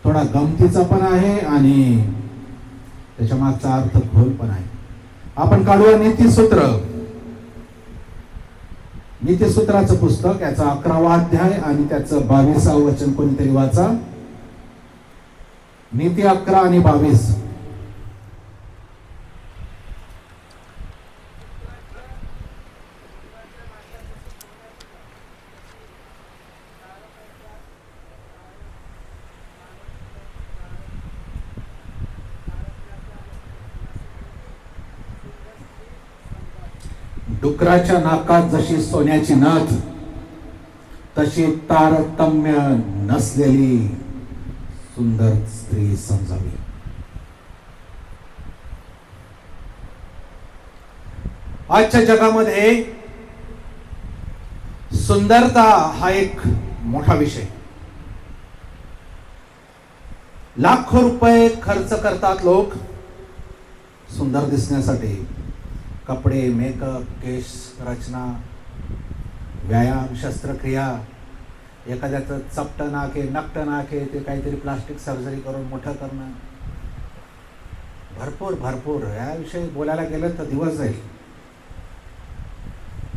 थोडा गमतीचा पण आहे आणि त्याच्या मागचा अर्थ खोल पण आहे. आपण काढूया नीतिसूत्र. नीतिसूत्राचं पुस्तक, याचा 11वा अध्याय आणि त्याचं 22वा वचन कोणीतरी वाचा. नीती 11 आणि 22. डुकराच्या नाकात जशी सोन्याची नथ, तशी तारतम्य नसलेली सुंदर स्त्री समजावी. आजच्या जगामध्ये सुंदरता हा एक मोठा विषय. लाखो रुपये खर्च करतात लोक सुंदर दिसण्यासाठी. कपडे, मेकअप, केश रचना, व्यायाम, शस्त्रक्रिया, एखाद्याचं चपटं नाक आहे, नकटं नाक आहे, ते काहीतरी प्लास्टिक सर्जरी करून मोठं करणं. भरपूर भरपूर याविषयी बोलायला गेलं तर दिवस जाईल.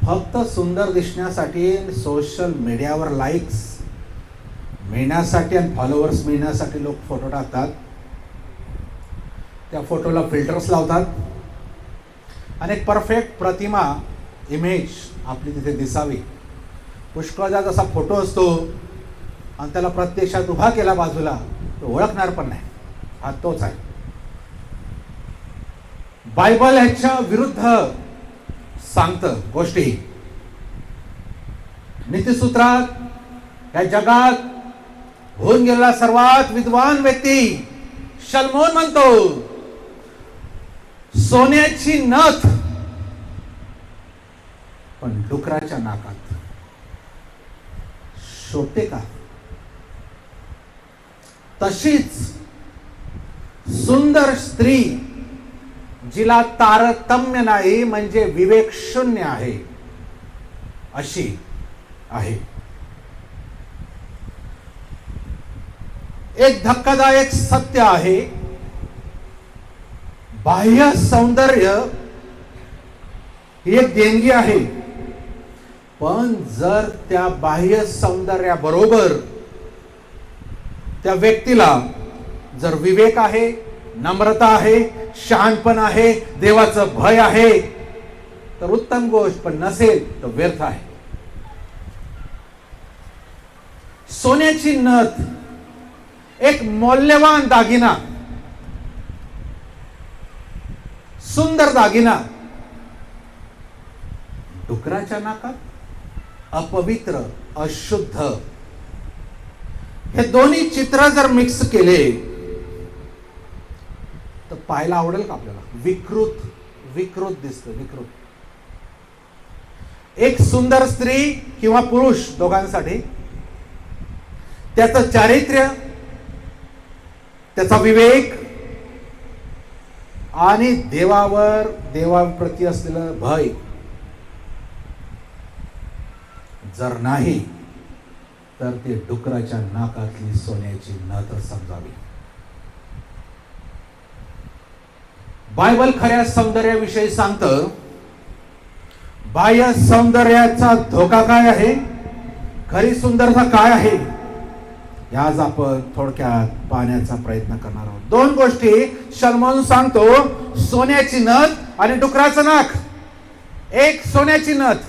फक्त सुंदर दिसण्यासाठी, सोशल मीडियावर लाईक्स मिळण्यासाठी आणि फॉलोअर्स मिळण्यासाठी लोक फोटो टाकतात. त्या फोटोला फिल्टर्स लावतात आणि एक परफेक्ट प्रतिमा, इमेज आपली तिथे दिसावी. पुष्कळदा जसा फोटो असतो आणि त्याला प्रत्यक्षात उभा केला बाजूला, तो ओळखणार पण नाही, हा तोच आहे. बायबल ह्याच्या विरुद्ध सांगतं गोष्टी. नीतिसूत्रात या जगात होऊन गेलेला सर्वात विद्वान व्यक्ती शलोमोन म्हणतो, सोन्याची नथ पण डुकराच्या नाकात शोभते का? तशीच सुंदर स्त्री जिला तारतम्य नाही, म्हणजे विवेक शून्य आहे, अशी आहे. एक धक्कादायक सत्य आहे, बाह्य सौंदर्य ही एक देणगी आहे, पण जर त्या बाह्य सौंदर्याबरोबर त्या व्यक्तीला जर विवेक आहे, नम्रता आहे, शहाणपण आहे, देवाचं भय आहे, तर उत्तम गोष्ट. पण नसेल तर व्यर्थ आहे. सोन्याची नथ एक मौल्यवान दागिना, सुंदर दागिना, डुकराच्या नाकात अपवित्र, अशुद्ध. हे दोन्ही चित्र जर मिक्स केले तर पाहायला आवडेल का आपल्याला? विकृत दिसतं, विकृत. एक सुंदर स्त्री किंवा पुरुष दोघांसाठी त्याचं चारित्र्य, त्याचा विवेक आणि देवाप्रती असलेलं भय जर नाही तर ते डुकराच्या नाकातली सोन्याची नथ समजावी. बायबल खऱ्या सौंदर्याविषयी सांगतं. बाह्य सौंदर्याचा धोका काय आहे, खरी सुंदरता काय आहे, आज आपण थोडक्यात पाहण्याचा प्रयत्न करणार आहोत. दोन गोष्टी शलोमोन सांगतो, सोन्याची नथ आणि डुकराचं नाक. एक सोन्याची नथ,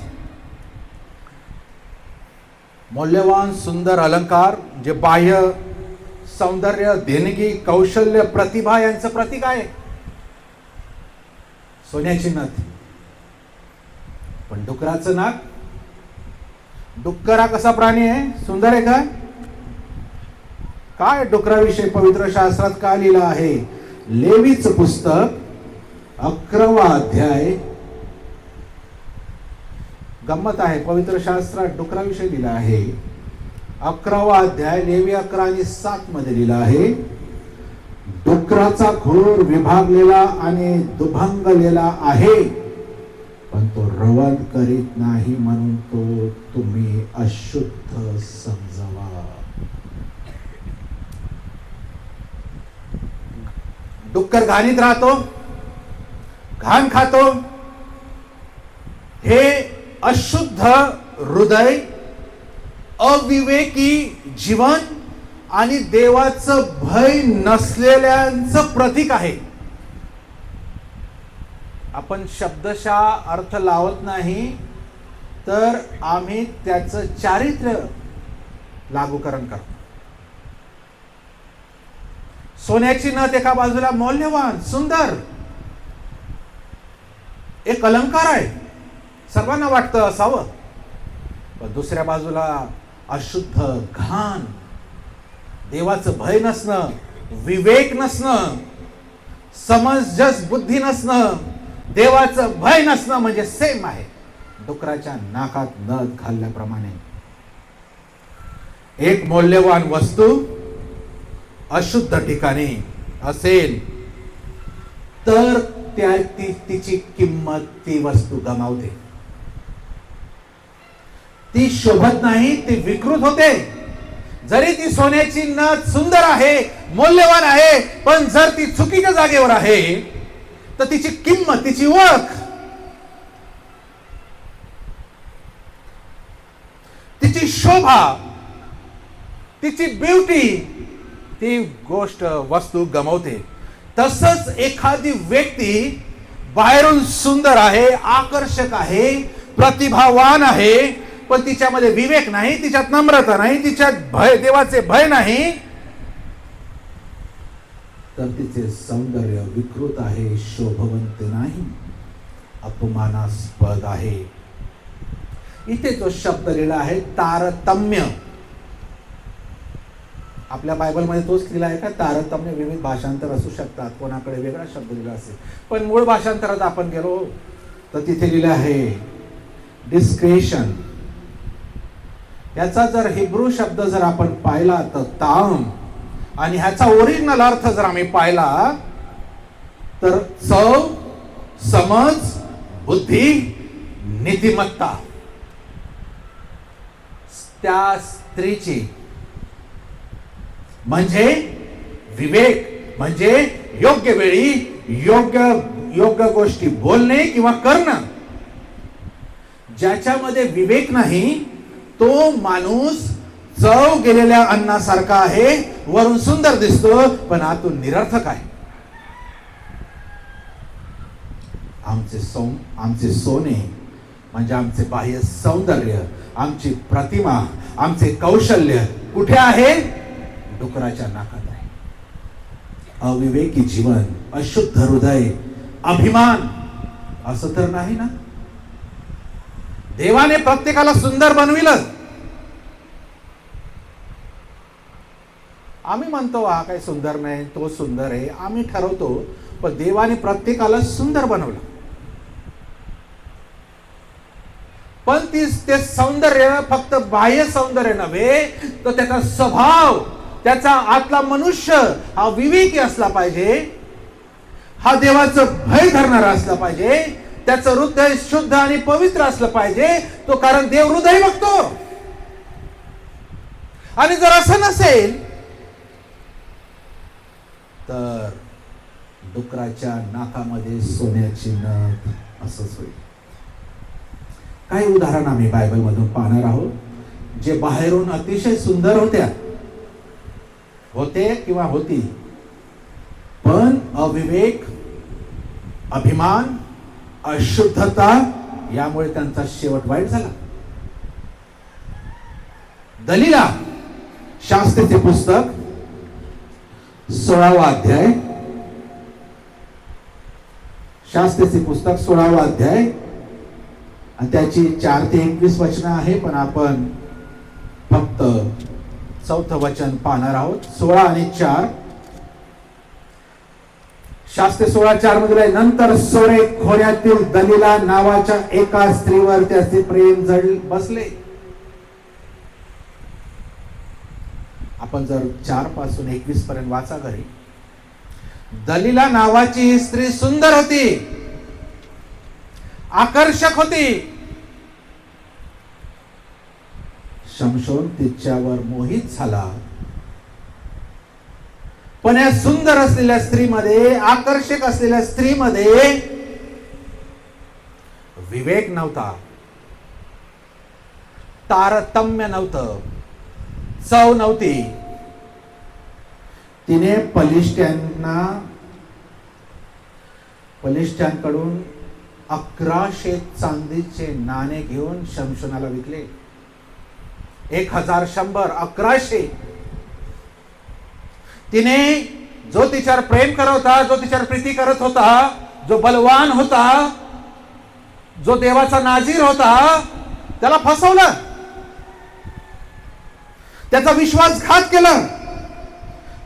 मौल्यवान सुंदर अलंकार, जे बाह्य सौंदर्य, देणगी, कौशल्य, प्रतिभा यांचं प्रतीक आहे. सोन्याची नथ. पण डुकराचं नाक, डुक्कर हा कसा प्राणी आहे? सुंदर आहे का? काय डुकराविषयी पवित्र शास्त्रात काय लिहिलं आहे? लेवीचं पुस्तक 11वा अध्याय. गंमत आहे, पवित्र शास्त्रात डुकराविषयी लिहिलं आहे. 11वा अध्याय, लेवी 11 आणि 7 मध्ये लिहिलं आहे, डुकराचा खूर विभागलेला आणि दुभंगलेला आहे, पण तो रवण करीत नाही, म्हणून तो तुम्ही अशुद्ध समजावा. डुक्कर घाणीत राहतो, घाण खातो. हे अशुद्ध हृदय, अविवेकी जीवन आणि देवाचं भय नसलेल्यांचं प्रतीक आहे. आपण शब्दशः अर्थ लावत नाही, तर आम्ही त्याचं चारित्र्य लागूकरण करतो. सोन्याची नथ एका बाजूला मौल्यवान, सुंदर, एक अलंकार आहे, सर्वांना वाटतं असावं. पण दुसऱ्या बाजूला अशुद्ध, घाण, देवाचं भय नसणं, विवेक नसणं, समंजस बुद्धी नसणं, देवाचं भय नसणं म्हणजे सेम आहे डुकराच्या नाकात नथ घालण्याप्रमाणे. एक मौल्यवान वस्तू अशुद्ध ठिकाणी असेल तर तिची किंमत ती वस्तू गमावते. ती शोभत नाही, ती विकृत होते. जरी ती सोन्याची नथ सुंदर आहे, मौल्यवान आहे, पण जर ती चुकीच्या जागेवर आहे तर तिची किंमत, तिची ओळख, तिची शोभा, तिची ब्युटी, ती गोष्ट, वस्तू गमावते. तसंच एखादी व्यक्ती बाहेरून सुंदर आहे, आकर्षक आहे, प्रतिभावान आहे, पण तिच्यामध्ये विवेक नाही, तिच्यात नम्रता नाही, तिच्यात भय, देवाचे भय नाही, तर तिचे सौंदर्य विकृत आहे, शोभवंत नाही, अपमानास्पद आहे. इथे जो शब्द लिहिला आहे तारतम्य, आपल्या बायबलमध्ये तोच लिहिला आहे का? तारतम्य. विविध भाषांतर असू शकतात, कोणाकडे वेगळा शब्द लिहिला असेल, पण मूळ भाषांतरात आपण गेलो तर तिथे लिहिलं आहे डिस्क्रेशन. याचा जर हिब्रू शब्द जर आपण पाहिला तर ताम, आणि ह्याचा ओरिजिनल अर्थ जर आम्ही पाहिला तर चव, समज, बुद्धी, नीतिमत्ता. त्या स्त्रीची म्हणजे विवेक, म्हणजे योग्य वेळी योग्य गोष्टी बोलणे किंवा करणं. ज्याच्यामध्ये विवेक नाही तो माणूस चव गेलेल्या अन्नासारखा आहे, वरून सुंदर दिसतो पण आतून निरर्थक आहे. आमचे सोने म्हणजे आमचे बाह्य सौंदर्य, आमची प्रतिमा, आमचे कौशल्य कुठे आहे? डुकराच्या नाकात आहे. अविवेकी जीवन, अशुद्ध हृदय, अभिमान, असं तर नाही ना? देवाने प्रत्येकाला सुंदर बनविलं. आम्ही म्हणतो हा काही सुंदर नाही, तो सुंदर आहे, आम्ही ठरवतो, पण देवाने प्रत्येकाला सुंदर बनवलं. पण ते सौंदर्य फक्त बाह्य सौंदर्य नव्हे, तर त्याचा स्वभाव, त्याचा आतला मनुष्य हा विवेकी असला पाहिजे, हा देवाचं भय धरणारा असला पाहिजे, त्याचं हृदय शुद्ध आणि पवित्र असलं पाहिजे. तो कारण देव हृदय बघतो. आणि जर असं नसेल तर डुकराच्या नाकामध्ये सोन्याची नथ, असंच होईल. काही उदाहरण आम्ही बायबल मधून पाहणार आहोत, जे बाहेरून अतिशय सुंदर होते किंवा होती, पण अविवेक, अभिमान, अशुद्धता यामुळे त्यांचा शेवट वाईट झाला. दलीला, शास्त्रीचे पुस्तक 16वा अध्याय, शास्त्रीचे पुस्तक 16वा अध्याय आणि त्याची 4 ते 21 वचनं आहे, पण आपण फक्त 4थं वचन पाहणार आहोत. 16 आणि 4. शास्त्र 16:4 मध्ये, नंतर सोरे खोऱ्यातील दलीला नावाच्या एका स्त्रीवर त्याचे प्रेम जड बसले. आपण जर 4 पासून 21 पर्यंत वाचा घरी. दलीला नावाची ही स्त्री सुंदर होती, आकर्षक होती. शमशोन तिच्यावर मोहित झाला, पण या सुंदर असलेल्या स्त्रीमध्ये, आकर्षक असलेल्या स्त्रीमध्ये विवेक नव्हता, तारतम्य नव्हतं, चव नव्हती. तिने पलिष्ठ्यांकडून 1100 चांदीचे नाणे घेऊन शमशोनाला विकले. 1100, 1100. तिने जो तिच्यावर प्रेम करत होता, जो तिच्यावर प्रीती करत होता, जो बलवान होता, जो देवाचा नाजीर होता, त्याला फसवलं, त्याचा विश्वासघात केला,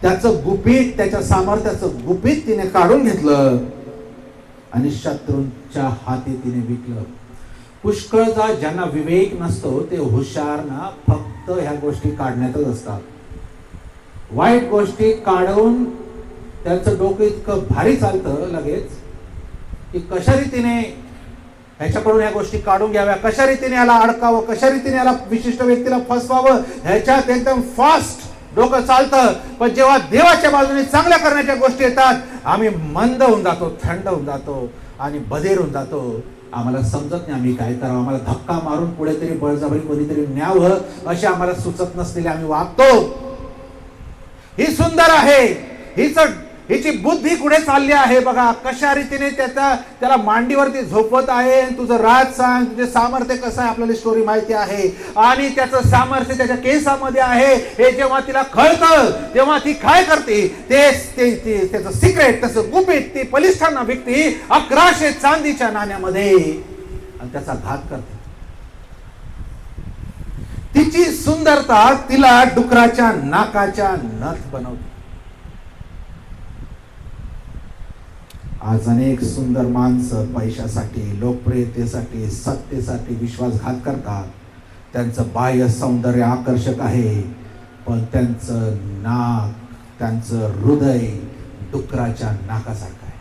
त्याचं गुपित, त्याच्या सामर्थ्याचं गुपित तिने काढून घेतलं आणि शत्रूंच्या हाती तिने विकलं. पुष्कळदा ज्यांना विवेक नसतो ते हुशार ना फक्त ह्या गोष्टी काढण्यातच असतात. वाईट गोष्टी काढून त्यांचं डोकं इतकं भारी चालतं लगेच की कशा रीतीने ह्याच्याकडून ह्या गोष्टी काढून घ्याव्या, कशा रीतीने याला अडकावं, कशा रीतीने याला विशिष्ट व्यक्तीला फसवावं, ह्याच्यात एकदम फास्ट डोकं चालतं. पण जेव्हा देवाच्या बाजूने चांगल्या करण्याच्या गोष्टी येतात, आम्ही मंद होऊन जातो, थंड होऊन जातो आणि बधीर होऊन जातो. आम्हाला समजत नाही आम्ही काय करावं, आम्हाला धक्का मारून पुढे तरी बळजबरी कोणीतरी न्यावं असे आम्हाला सुचत नसलेले आम्ही वागतो. ही सुंदर आहे, हिची बुद्धी कुठे चालली आहे बघा, कशा रीतीने त्याला मांडीवरती झोपवत आहे. तुझं राज सांग, तुझे सामर्थ्य कसं आहे आपल्याला स्टोरी माहिती आहे. आणि त्याचं सामर्थ्य त्याच्या केसामध्ये आहे हे जेव्हा तिला कळतं तेव्हा ती काय करते, त्याचं सिक्रेट, त्याचं गुपित ती बलिष्ठांना विकते 1100 चांदीच्या नाण्यामध्ये आणि त्याचा घात करते. तिची सुंदरता तिला डुकराच्या नाकाच्या नथ बनवते. आज अनेक सुंदर माणसं पैशासाठी, लोकप्रियतेसाठी, सत्तेसाठी विश्वासघात करतात. त्यांचं बाह्य सौंदर्य आकर्षक आहे, पण त्यांचं नाक, त्यांचं हृदय डुकराच्या नाकासारखं आहे.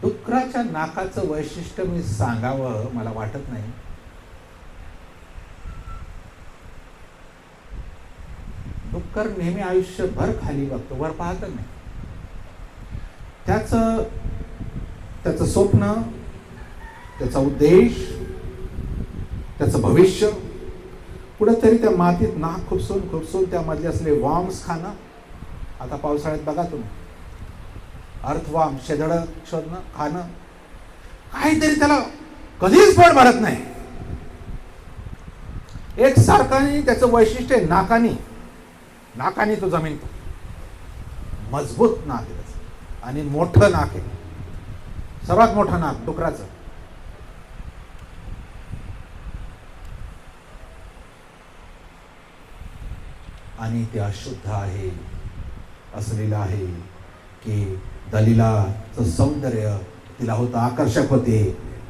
डुकराच्या नाकाचं वैशिष्ट्य मी सांगावं मला वाटत नाही. डुक्कर नेहमी आयुष्यभर खाली बघतो, वर पाहत नाही. त्याचं स्वप्न, त्याचा उद्देश, त्याचं भविष्य कुठेतरी त्या मातीत नाक खुपसून त्यामधले असले वॉर्म्स खाणं. आता पावसाळ्यात बघा तुम्ही, अर्थवॉर्म, शेदळ शोधणं, खाणं, काहीतरी त्याला कधीच पोट भरत नाही. एक सारखाने त्याचं वैशिष्ट्य नाकानी तो जमीन, मजबूत नाक आहे आणि मोठं नाक आहे, सर्वात मोठं नाक डुकराचं. आणि ते अशुद्ध आहे, असलेलं आहे की दलिलाचं सौंदर्य तिला होतं, आकर्षक होते,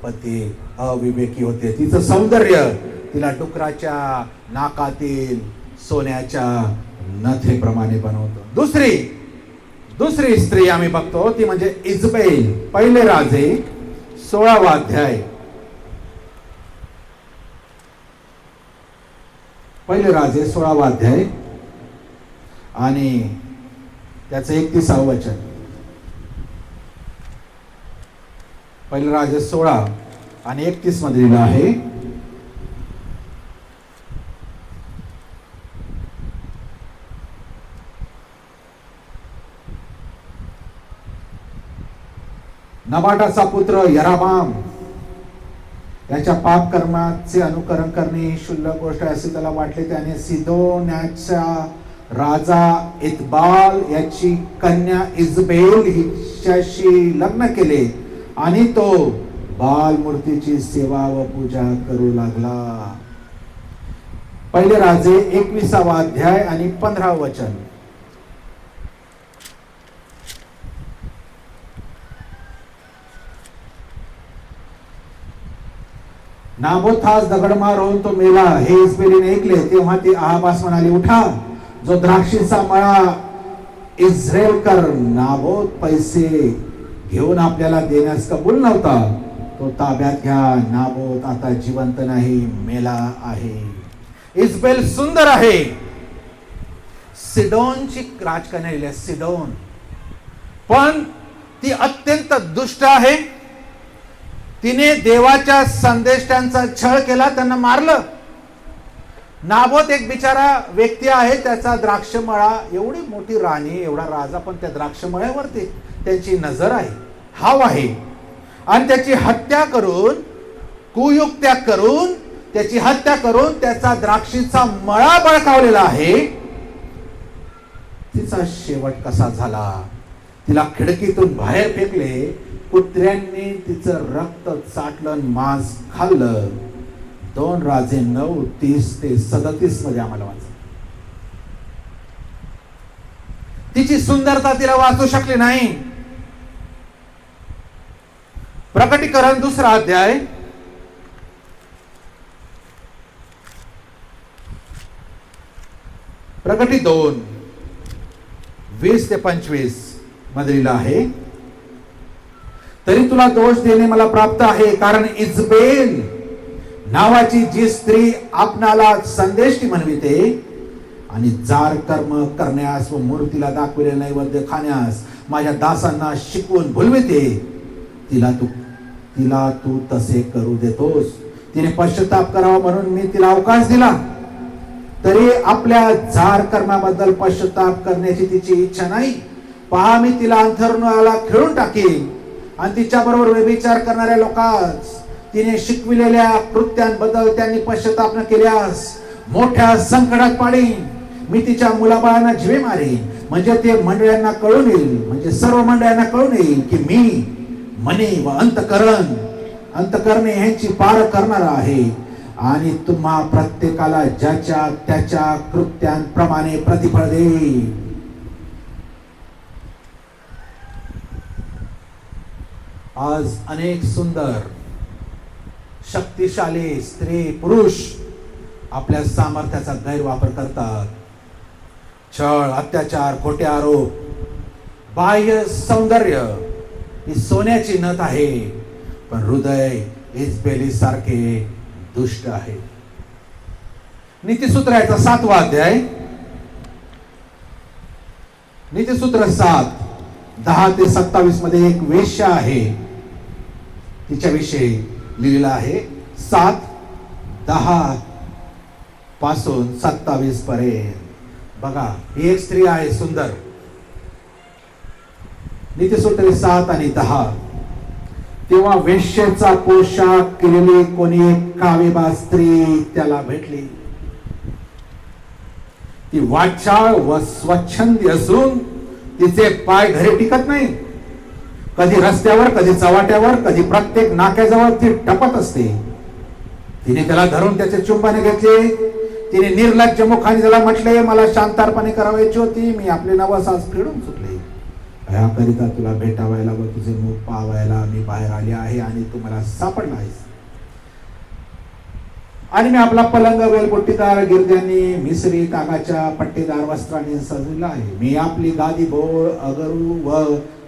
पण ते अविवेकी होते. तिचं सौंदर्य तिला डुकराच्या नाकातील सोन्याच्या नथेप्रमाणे बनवतो. दुसरी स्त्री आम्ही बघतो ती म्हणजे इजबेल. पहिले राजे 16वा अध्याय, पहिले राजे 16वा अध्याय आणि त्याचं 31वं वचन. पहिले राजे 16 आणि 31 मध्ये लिहिलं आहे, नबाटाचा पुत्र यराबाम याच्या पाप कर्माचे अनुकरण करणे ही क्षुल्लक गोष्ट असे त्याला वाटले. त्याने सिदोनाच्या राजा इतबाल याची कन्या इजबेल हिच्याशी लग्न केले आणि तो बाल मूर्तीची सेवा व पूजा करू लागला. पहिले राजे 21वा अध्याय आणि 15वे वचन. नाबोथास दगडमार होऊन तो मेला हे इजबेलीने ऐकले. तेव्हा ती आहाबास म्हणाली, उठा, जो द्राक्षीचा मळा इस्राएलकर नाबोत पैसे घेऊन आपल्याला देण्यास कबूल नव्हता तो ताब्यात घ्या. नाबोत आता जिवंत नाही, मेला आहे. इजबेल सुंदर आहे, सिडोनची राजकन्या लिहिली आहे, सिडोन. पण ती अत्यंत दुष्ट आहे. तिने देवाच्या संदेष्टांचा छळ केला, त्यांना मारलं. नाबोत एक बिचारा व्यक्ती आहे, त्याचा द्राक्षमळा, एवढी मोठी राणी, एवढा राजा, पण त्या द्राक्षमळ्यावरती त्यांची नजर आहे, हाव आहे. आणि त्याची हत्या करून, कुयुक्त्या करून त्याची हत्या करून त्याचा द्राक्षीचा मळा बळकावलेला आहे. तिचा शेवट कसा झाला? तिला खिडकीतून बाहेर फेकले, कुत्र्यांनी तिचं रक्त चाटलं, मांस खाल्लं. 2 राजे 9:30 ते 37 मध्ये आम्हाला वाच. तिची सुंदरता तिला वाचू शकली नाही. प्रकटीकरण 2 अध्याय, प्रकटी 2 20 ते 25 मध्ये लिहिलं आहे, तरी तुला दोष देणे मला प्राप्त आहे, कारण इजबेल नावाची जी स्त्री आपणाला संदेष्टी म्हणविते आणि जार कर्म करण्यास व मूर्तीला दाखविले नैवेद्य खाण्यास माझ्या दासांना शिकवून भुलविते, तिला तू तसे करू देतोस. तिने पश्चाताप करावा म्हणून मी तिला अवकाश दिला, तरी आपल्या जार कर्माबद्दल पश्चाताप करण्याची तिची इच्छा नाही. पहा, मी तिला अंथरुणाला खिळून टाकीन आणि तिच्या बरोबर व्यभिचार करणाऱ्या लोकांस तिने शिकविलेल्या कृत्यांबद्दल त्यांनी पश्चाताप न केल्यास मोठ्या संकटात पाडीन. मी तिच्या मुलाबाळांना जीवे मारेन, म्हणजे ते मंडळांना कळून येईल, म्हणजे सर्व मंडळांना कळून येईल की मी मने व अंतकरणे यांची पार करणारा आहे आणि तुम्हा प्रत्येकाला ज्याच्या त्याच्या कृत्यांप्रमाणे प्रतिफळ देईल. आज अनेक सुंदर शक्तिशाली स्त्री पुरुष आपल्या सामर्थ्याचा गैरवापर करतात. छळ, अत्याचार, खोटे आरोप. बाह्य सौंदर्य ही सोन्याची नथ आहे, पण हृदय इजबेली सारखे दुष्ट आहे. नीतिसूत्र याचा 7वा अध्याय, नीतिसूत्र 7 10 ते 27 मध्ये एक वेश्या आहे, तिच्याविषयी लिहिलेलं आहे. 7:10 पासून 27 पर्यंत बघा. ही एक स्त्री आहे सुंदर. नीतिसूत्र 7 आणि 10. तेव्हा वेश्येचा पोशाख केलेली कोणी एक कावेबा स्त्री त्याला भेटली. ती वाचाळ व स्वच्छंदी असून तिचे पाय घरी टिकत नाही. कधी रस्त्यावर, कधी चव्हाट्यावर, कधी प्रत्येक नाक्याजवळ ती टपत असते. तिने त्याला धरून त्याचे चुंबने घेतले. तिने निर्लज्ज मुखाने त्याला म्हटले, मला शांतारपणे करावायची होती, मी आपले नवस आज फेडून चुकले. याकरिता तुला भेटावायला व तुझे मुख पाहायला मी बाहेर आले आहे आणि तू मला सापडला आहेस. आणि मी आपला पलंग वेलबुट्टीदार गिरद्यांनी, मिसरी तागाच्या पट्टेदार वस्त्रांनी सजवला आहे. मी आपली गादी बोळ, अगरू व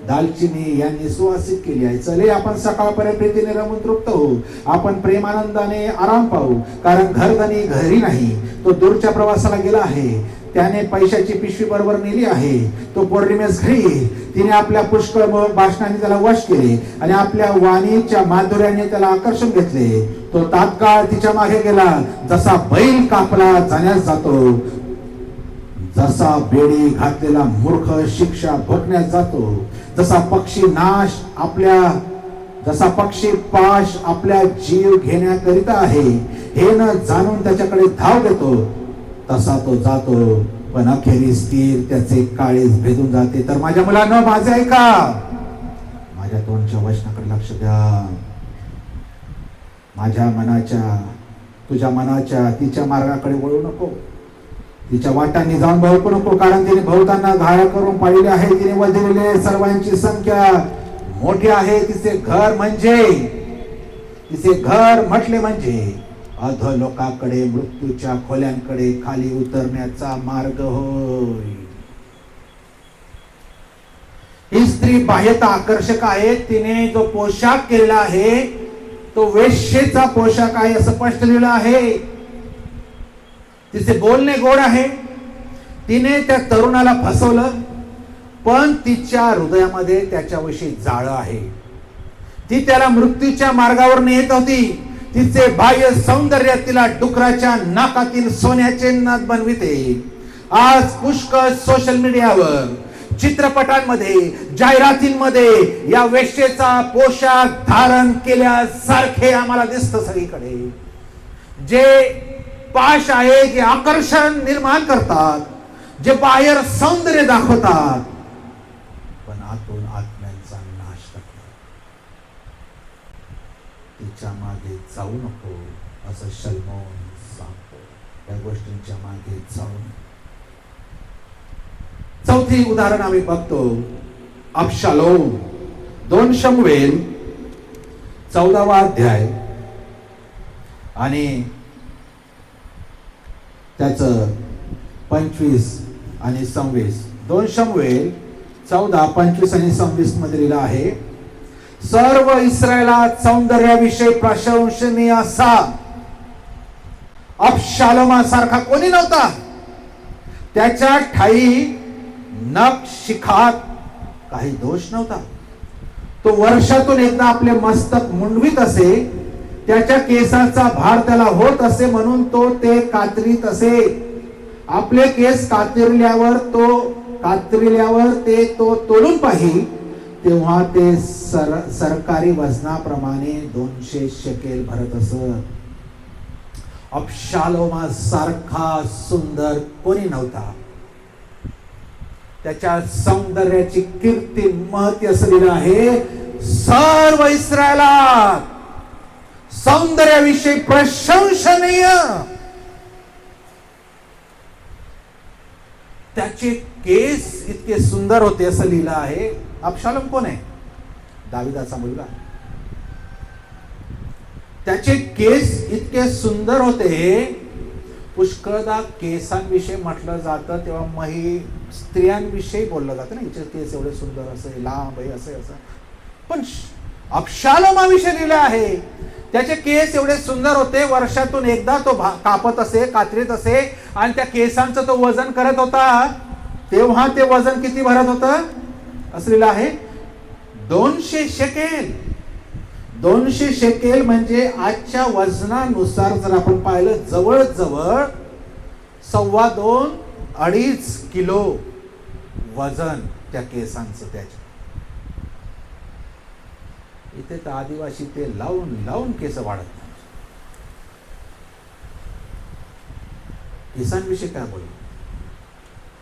दालचिनी यांनी सुवासित केली आहे. चले, आपण सकाळपर्यंत प्रीतीने रमून तृप्त होऊ. आपण प्रेमानंदाने आराम पाहू, कारण घरधनी घरी नाही, तो दूरच्या प्रवासाला गेला आहे. त्याने पैशाची पिशवी बरोबर नेली आहे. तो पौर्णिमेस घरी. तिने आपल्या पुष्कळ भाषणाने त्याला वश केले आणि आपल्या वाणीच्या माधुर्याने त्याला आकर्षून घेतले. तो तात्काळ तिच्या मागे गेला, जसा बैल कापला जाण्यास जातो, जसा बेडी घातलेला मूर्ख शिक्षा भोगण्यास जातो, जसा पक्षी पाश आपल्या जीव घेण्याकरिता आहे, हे न जाणून त्याच्याकडे धाव देतो, तसा तो जातो, पण अखेरीस तीर त्याचे काळीज भेदून जाते. तर माझ्या मुलांनो, माझे ऐका, माझ्या तोंडच्या वचनाकडे लक्ष द्या. माझ्या मनाच्या, तुझ्या मनाच्या तिच्या मार्गाकडे वळू नको. तिच्या वाटांनी जाऊन भवकू नको, कारण तिने भवतांना घाया करून पाळले आहे. तिने वधिलेले सर्वांची संख्या मोठी आहे. तिचे घर म्हटले म्हणजे अधोलोकाकडे, मृत्यूच्या खोल्यांकडे खाली उतरण्याचा मार्ग होय. ही स्त्री बाह्यता आकर्षक आहे. तिने जो पोशाख केलेला आहे तो वेश्येचा पोशाख आहे असं स्पष्ट लिहिलं आहे. तिचे बोलणे गोड आहे. तिने त्या तरुणाला फसवलं, पण तिच्या हृदयामध्ये त्याच्याविषयी जाळं आहे. ती त्याला मृत्यूच्या मार्गावर नेत होती. तिचे बाह्य सौंदर्य तिला डुकराच्या नाकातील सोन्याचे नथ बनविते. आज पुष्कळ सोशल मीडियावर, चित्रपटांमध्ये, जाहिरातींमध्ये या वेश्येचा पोशाख धारण केल्यासारखे आम्हाला दिसतं सगळीकडे. जे पाश आहे, जे आकर्षण निर्माण करतात, जे बाहेर सौंदर्य दाखवतात, पण आतून आत्म्यांचा नाश करतात. तिच्या मागे जाऊ नको असं शलोमोन सांगतो. या गोष्टींच्या मागे जाऊ नको. चौथी उदाहरण आम्ही बघतो, अबशालोम. 2 शमूएल 14वा अध्याय आणि त्याचं 25 आणि 26. 2 शमूएल 14, 25 आणि 26 मध्ये लिहिलं आहे, सर्व इस्रायलात सौंदर्याविषयी प्रशंसनीय असा अबशालोमासारखा कोणी नव्हता. त्याच्या ठाई नख शिखात काही दोष नव्हता. तो वर्षातून एकदा आपले मस्तक मुंडवीत असे. त्याच्या केसाचा भार त्याला होत असे म्हणून तो ते कातरीत असे. आपले केस कातरल्यावर ते तो तोडून पाही, तेव्हा ते सरकारी वजनाप्रमाणे 200 शेकेल भरत असत. अबशालोमासारखा सुंदर कोणी नव्हता. त्याच्या सौंदर्याची कीर्ती महती असलेली आहे. सर्व इस्रायलात सौंदर्याविषयी प्रशंसनीय. त्याचे केस इतके सुंदर होते असं लिहिलं आहे. अबशालोम कोण आहे? दाविदाचा मुलगा. त्याचे केस इतके सुंदर होते. पुष्कळदा केसांविषयी म्हटलं जातं तेव्हा स्त्रियांविषयी बोललं जातं ना, हिचे केस एवढे सुंदर असे, लांब आहे, असे असं. पण अबशालोमाविषयी लिहिलं आहे, त्याचे केस एवढे सुंदर होते, वर्षातून एकदा तो कापत असे, कात्रीत असे, आणि त्या केसांचं तो वजन करत होता. तेव्हा ते वजन किती भरत होतं असलेलं आहे? 200 शेकेल. 200 शेकेल म्हणजे आजच्या वजनानुसार जर आपण पाहिलं, जवळजवळ 2.25-2.5 किलो वजन त्या केसांचं. त्याच्या इथे तर आदिवासी ते लावून लावून केस वाढत. केसांविषयी काय बोलू?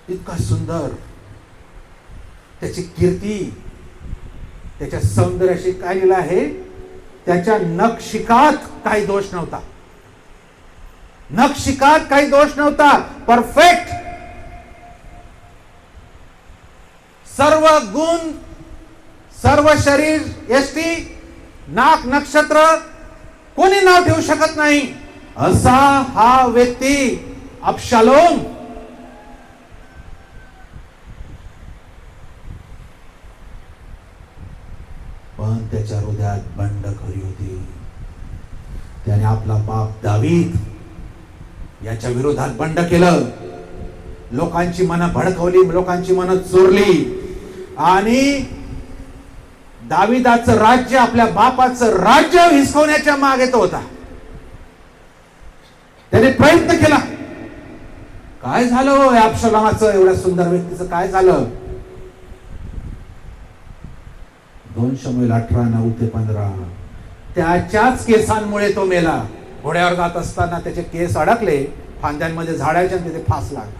इतका सुंदर त्याची कीर्ती, त्याच्या सौंदर्याशी काय लिहिलं आहे? त्याच्या नखशिकात काही दोष नव्हता. नखशिकात काही दोष नव्हता. परफेक्ट. सर्व गुण, सर्व शरीर यष्टी, नाक नक्षत्र, कोणी नाव ठेवू शकत नाही असा हा व्यक्ती अबशालोम. पण त्याच्या हृदयात बंडखोरी होती. त्याने आपला बाप दावीद याच्या विरोधात बंड केलं. लोकांची मनं भडकवली, लोकांची मनं चोरली, आणि दाविदाचं राज्य, आपल्या बापाचं राज्य हिसकवण्याच्या मागे तो होता. त्याने प्रयत्न केला. काय झालं अबशालोमाचं, एवढ्या सुंदर व्यक्तीचं काय झालं? 2 शमूएल 18:9-15. त्याच्याच केसांमुळे तो मेला. घोड्यावर जात असताना त्याचे केस अडकले फांद्यांमध्ये, झाडाच्या, तिथे फास लागला.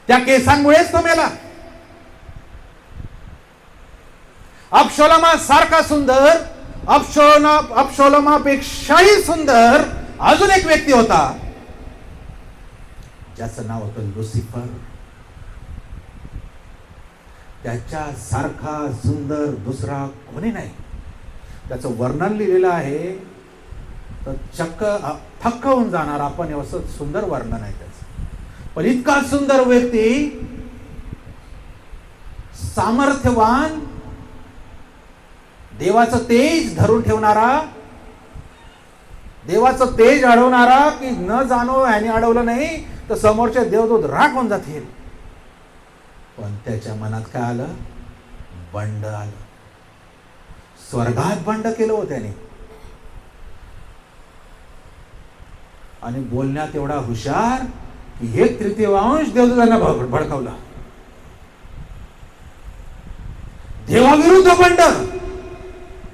त्या केसांमुळेच तो मेला. अबशालोमासारखा सुंदर, अबशालोमापेक्षाही सुंदर अजून एक व्यक्ती होता, ज्याचं नाव होतं लुसिफर. त्याच्या सारखा सुंदर दुसरा कोणी नाही. त्याचं वर्णन लिहिलेलं आहे तर चक्क थक्क होऊन जाणार आपण, असं सुंदर वर्णन आहे त्याचं. पण इतका सुंदर व्यक्ती, सामर्थ्यवान, देवाचं तेज धरून ठेवणारा, देवाचं तेज अडवणारा, की न जाणो याने अडवलं नाही तर समोरचे देवदूत राख होऊन जातील. पण त्याच्या मनात काय आलं? बंड आलं. स्वर्गात बंड केलं हो त्याने. आणि बोलण्यात एवढा हुशार की 1/3 देवदूतांना भडकवला. देवाविरुद्ध बंड.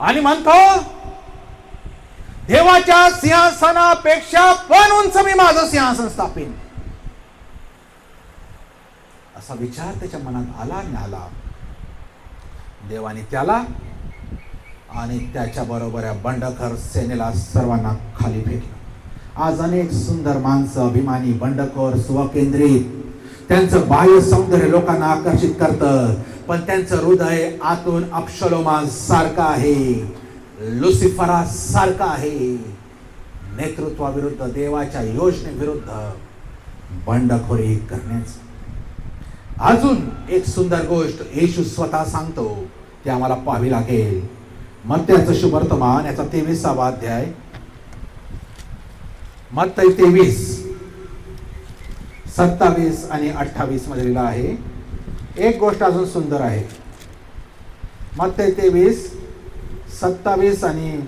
आणि म्हणतो, देवाच्या सिंहासनापेक्षा पण उंच मी माझं सिंहासन स्थापिन. असा विचार त्याच्या मनात आला आणि आला. देवाने त्याला आणि त्याच्या बरोबर या बंडखोर सेनेला सर्वांना खाली फेकलं. आज अनेक सुंदर माणसं, अभिमानी, बंडखोर, स्वकेंद्रित, त्यांचं बाह्य सौंदर्य लोकांना आकर्षित करतं, पण त्यांचं हृदय आतून अब्शलोमासारखं आहे, लुसिफरासारखं आहे. नेतृत्वाविरुद्ध, देवाच्या योजनेविरुद्ध बंडखोरी करण्याचं. अजून एक सुंदर गोष्ट येशू स्वतः सांगतो, ती आम्हाला पाहावी लागेल. मत्तयाचं शुभवर्तमान याचा 23वा अध्याय, मत्तय 23, 27 आणि 28 मध्ये लिहिलं आहे. एक गोष्ट अजून सुंदर आहे. मत्तय 23, 27 आणि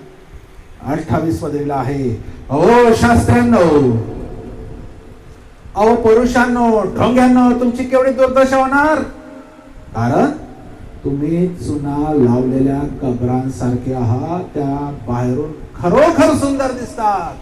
28 मध्ये लिहिलं आहे, ओ शास्त्र्यांनो, अहो पुरुषांनो, ढोंग्यांनो, तुमची केवढी दुर्दशा होणार. कारण तुम्ही चुना लावलेल्या कबरांसारखे आहात. त्या बाहेरून खरोखर सुंदर दिसतात,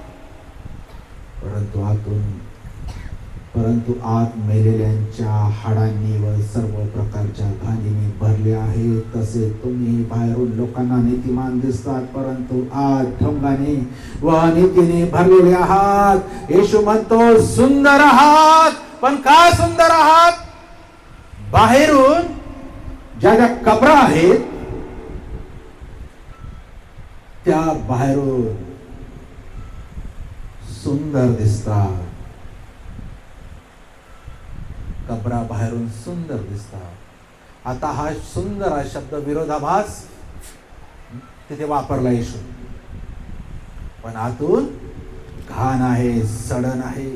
परंतु आत मेलेल्यांच्या हाडांनी व सर्व प्रकारच्या घाणीने भरले आहे. तसे तुम्ही बाहेरून लोकांना नीतिमान दिसतात, परंतु आत ढोंगाने व अनितीने भरलेले आहात. येशू म्हणतो, सुंदर आहात, पण का सुंदर आहात? बाहेरून ज्या ज्या कबरा आहेत त्या बाहेरून सुंदर दिसतात. कबरा बाहेरून सुंदर दिसतात. आता हा सुंदर हा शब्द विरोधाभास तिथे वापरला येशू, पण आतून घाण आहे, सडण आहे.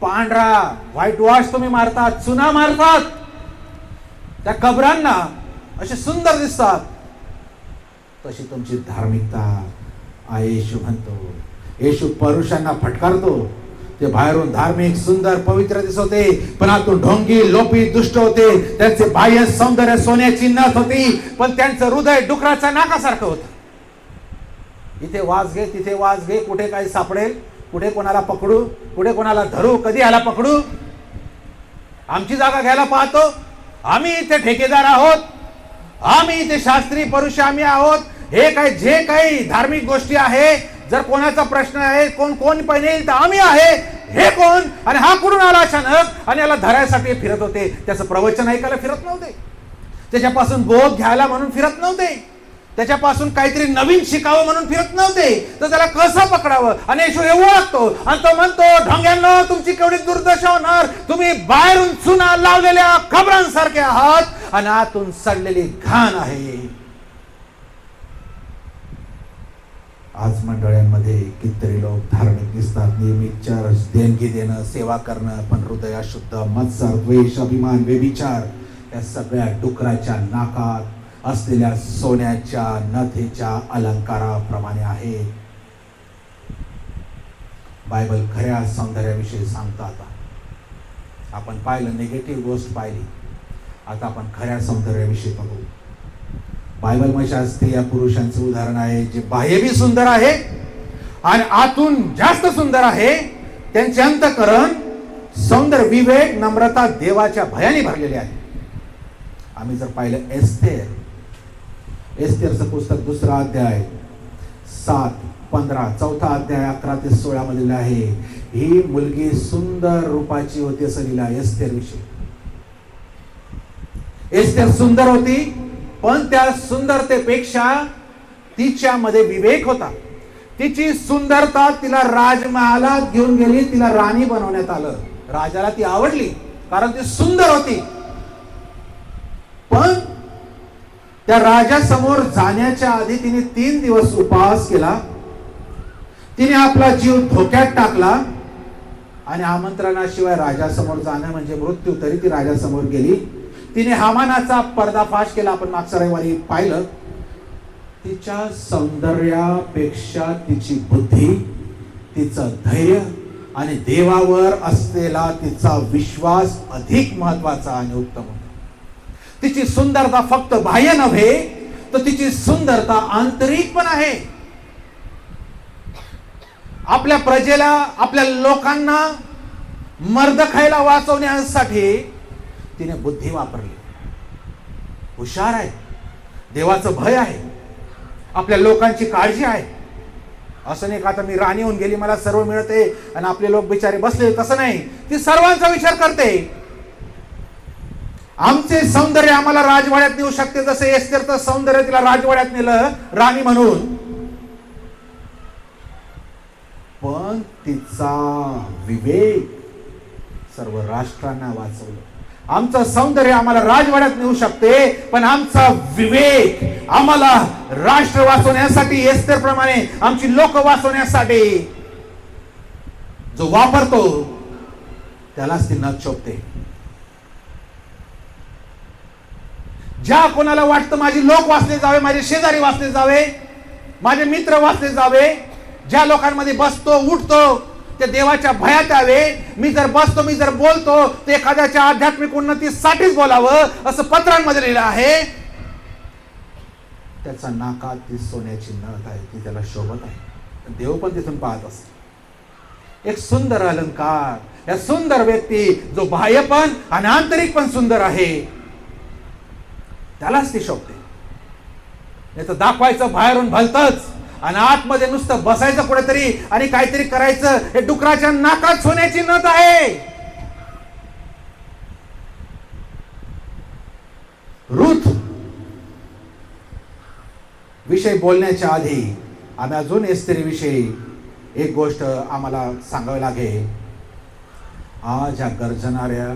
पांढरा व्हाईट वॉश तुम्ही मारतात, चुना मारतात, त्या कबरांना असे सुंदर दिसतात. तशी तुमची धार्मिकता आहे. येशू म्हणतो, येशू पुरुषांना फटकारतो. ते बाहेरून धार्मिक, सुंदर, पवित्र दिसत होते, पण आतून ढोंगी, लोपी, दुष्ट होते. त्यांचे बाह्य सौंदर्य सोन्याची नथ होती, पण त्यांचं हृदय डुकराच्या नाकासारखं होतं. इथे वास घे, तिथे वास घे, कुठे काही सापडेल, कुठे कोणाला पकडू, कुठे कोणाला धरू, कधी ह्याला पकडू. आमची जागा घ्यायला पाहतो. आम्ही इथे ठेकेदार आहोत, आम्ही इथे शास्त्री पुरुष आम्ही आहोत. हे काय जे काही धार्मिक गोष्टी आहे, जर कोणाचा प्रश्न आहे, कोण पहिने तर आम्ही आहे. हे कोण आणि हा कुठून आला अचानक, आणि याला धरायसाठी फिरत होते. त्याचं प्रवचन ऐकायला फिरत नव्हते, त्याच्यापासून बोध घ्यायला म्हणून फिरत नव्हते, त्याच्यापासून काहीतरी नवीन शिकावं म्हणून फिरत नव्हते. तर त्याला कसं पकडावं. आणि येशू हे ओळखतो आणि तो म्हणतो, ढोंग्यांनो, तुमची केवढी दुर्दशा होणार. तुम्ही बाहेरून चुना लावलेल्या खबरांसारखे आहात आणि आतून सडलेली घाण आहे. आज मंडळांमध्ये कितीतरी लोक धार्मिक दिसतात, नियमित चर्च, देणगी देणं, सेवा करणं, पण हृदय अशुद्ध, मत्सर, द्वेष, अभिमान, व्यभिचार या सगळ्या डुकराच्या नाकात असलेल्या सोन्याच्या नथेच्या अलंकाराप्रमाणे आहे. बायबल खऱ्या सौंदर्याविषयी सांगतात. आपण पाहिलं, निगेटिव्ह गोष्ट पाहिली, आता आपण खऱ्या सौंदर्याविषयी बघू. बायबल मध्ये स्त्रिया पुरुषांचं उदाहरण आहे, जे बाह्य बी सुंदर आहे आणि आतून जास्त सुंदर आहे. त्यांचे अंतःकरण, सौंदर्य, विवेक, नम्रता, देवाच्या भयाने भरलेले आहे. आम्ही जर पाहिलं एस्थेरचं पुस्तक 2रा अध्याय 7, 15, 4था अध्याय 11 ते 16 मध्ये आहे. ही मुलगी सुंदर रूपाची होती असं लिहिलं आहे एस्थेर विषयी. एस्थेर सुंदर होती, पण त्या सुंदरतेपेक्षा तिच्यामध्ये विवेक होता. तिची सुंदरता तिला राजमहालात घेऊन गेली, तिला राणी बनवण्यात आलं. राजाला ती आवडली कारण ती सुंदर होती. पण त्या राजासमोर जाण्याच्या आधी तिने 3 दिवस उपवास केला. तिने आपला जीव धोक्यात टाकला आणि आमंत्रणाशिवाय राजासमोर जाणं म्हणजे मृत्यू, तरी ती राजासमोर गेली. तिने हामानाचा पर्दाफाश केला. आपण मागच्या रविवारी पाहिलं. तिच्या सौंदर्यापेक्षा तिची बुद्धी, तिचं धैर्य आणि देवावर असलेला तिचा विश्वास अधिक महत्वाचा आणि उत्तम होता. तिची सुंदरता फक्त बाह्य नव्हे, तर तिची सुंदरता आंतरिक पण आहे. आपल्या प्रजेला, आपल्या लोकांना मर्दखाईला वाचवण्यासाठी तिने बुद्धी वापरली. हुशार आहे, देवाचं भय आहे, आपल्या लोकांची काळजी आहे. असं नाही का आता मी राणी होऊन गेली, मला सर्व मिळते आणि आपले लोक बिचारे बसले, तसं नाही. ती सर्वांचा विचार करते. आमचे सौंदर्य आम्हाला राजवाड्यात नेऊ शकते, जसं एस्तेरचं सौंदर्य तिला राजवाड्यात नेलं राणी म्हणून. पण तिचा विवेक सर्व राष्ट्रांना वाचवलं. आमचं सौंदर्य आम्हाला राजवाड्यात नेऊ शकते, पण आमचा विवेक आम्हाला राष्ट्र वाचवण्यासाठी, एस्तेर प्रमाणे आमची लोक वाचवण्यासाठी जो वापरतो त्यालाच ती नथ शोभते. ज्या कोणाला वाटतं माझी लोक वाचले जावे, माझे शेजारी वाचले जावे, माझे मित्र वाचले जावे, ज्या लोकांमध्ये बसतो उठतो ते देवाच्या भयात यावे, मी जर बसतो, मी जर बोलतो ते एखाद्याच्या आध्यात्मिक उन्नतीसाठीच बोलावं, असं पत्रांमध्ये लिहिलं आहे. त्याचा नाकात ती सोन्याची नथ आहे, ती त्याला शोभत आहे. देव पण तिथून पाहत असतो. एक सुंदर अलंकार, या सुंदर व्यक्ती जो बाह्य पण आणि आंतरिक पण सुंदर आहे, त्यालाच ती शोभते. नाही तर दाखवायचं बाहेरून भलतच आणि आतमध्ये नुसतं बसायचं कुठेतरी आणि काहीतरी करायचं. हे डुकराच्या नाकात सोन्याची नथ आहे. रूथ विषय बोलण्याच्या आधी आम्ही अजून एस्तेर विषयी एक गोष्ट आम्हाला सांगावी लागेल. आज या गर्जणाऱ्या,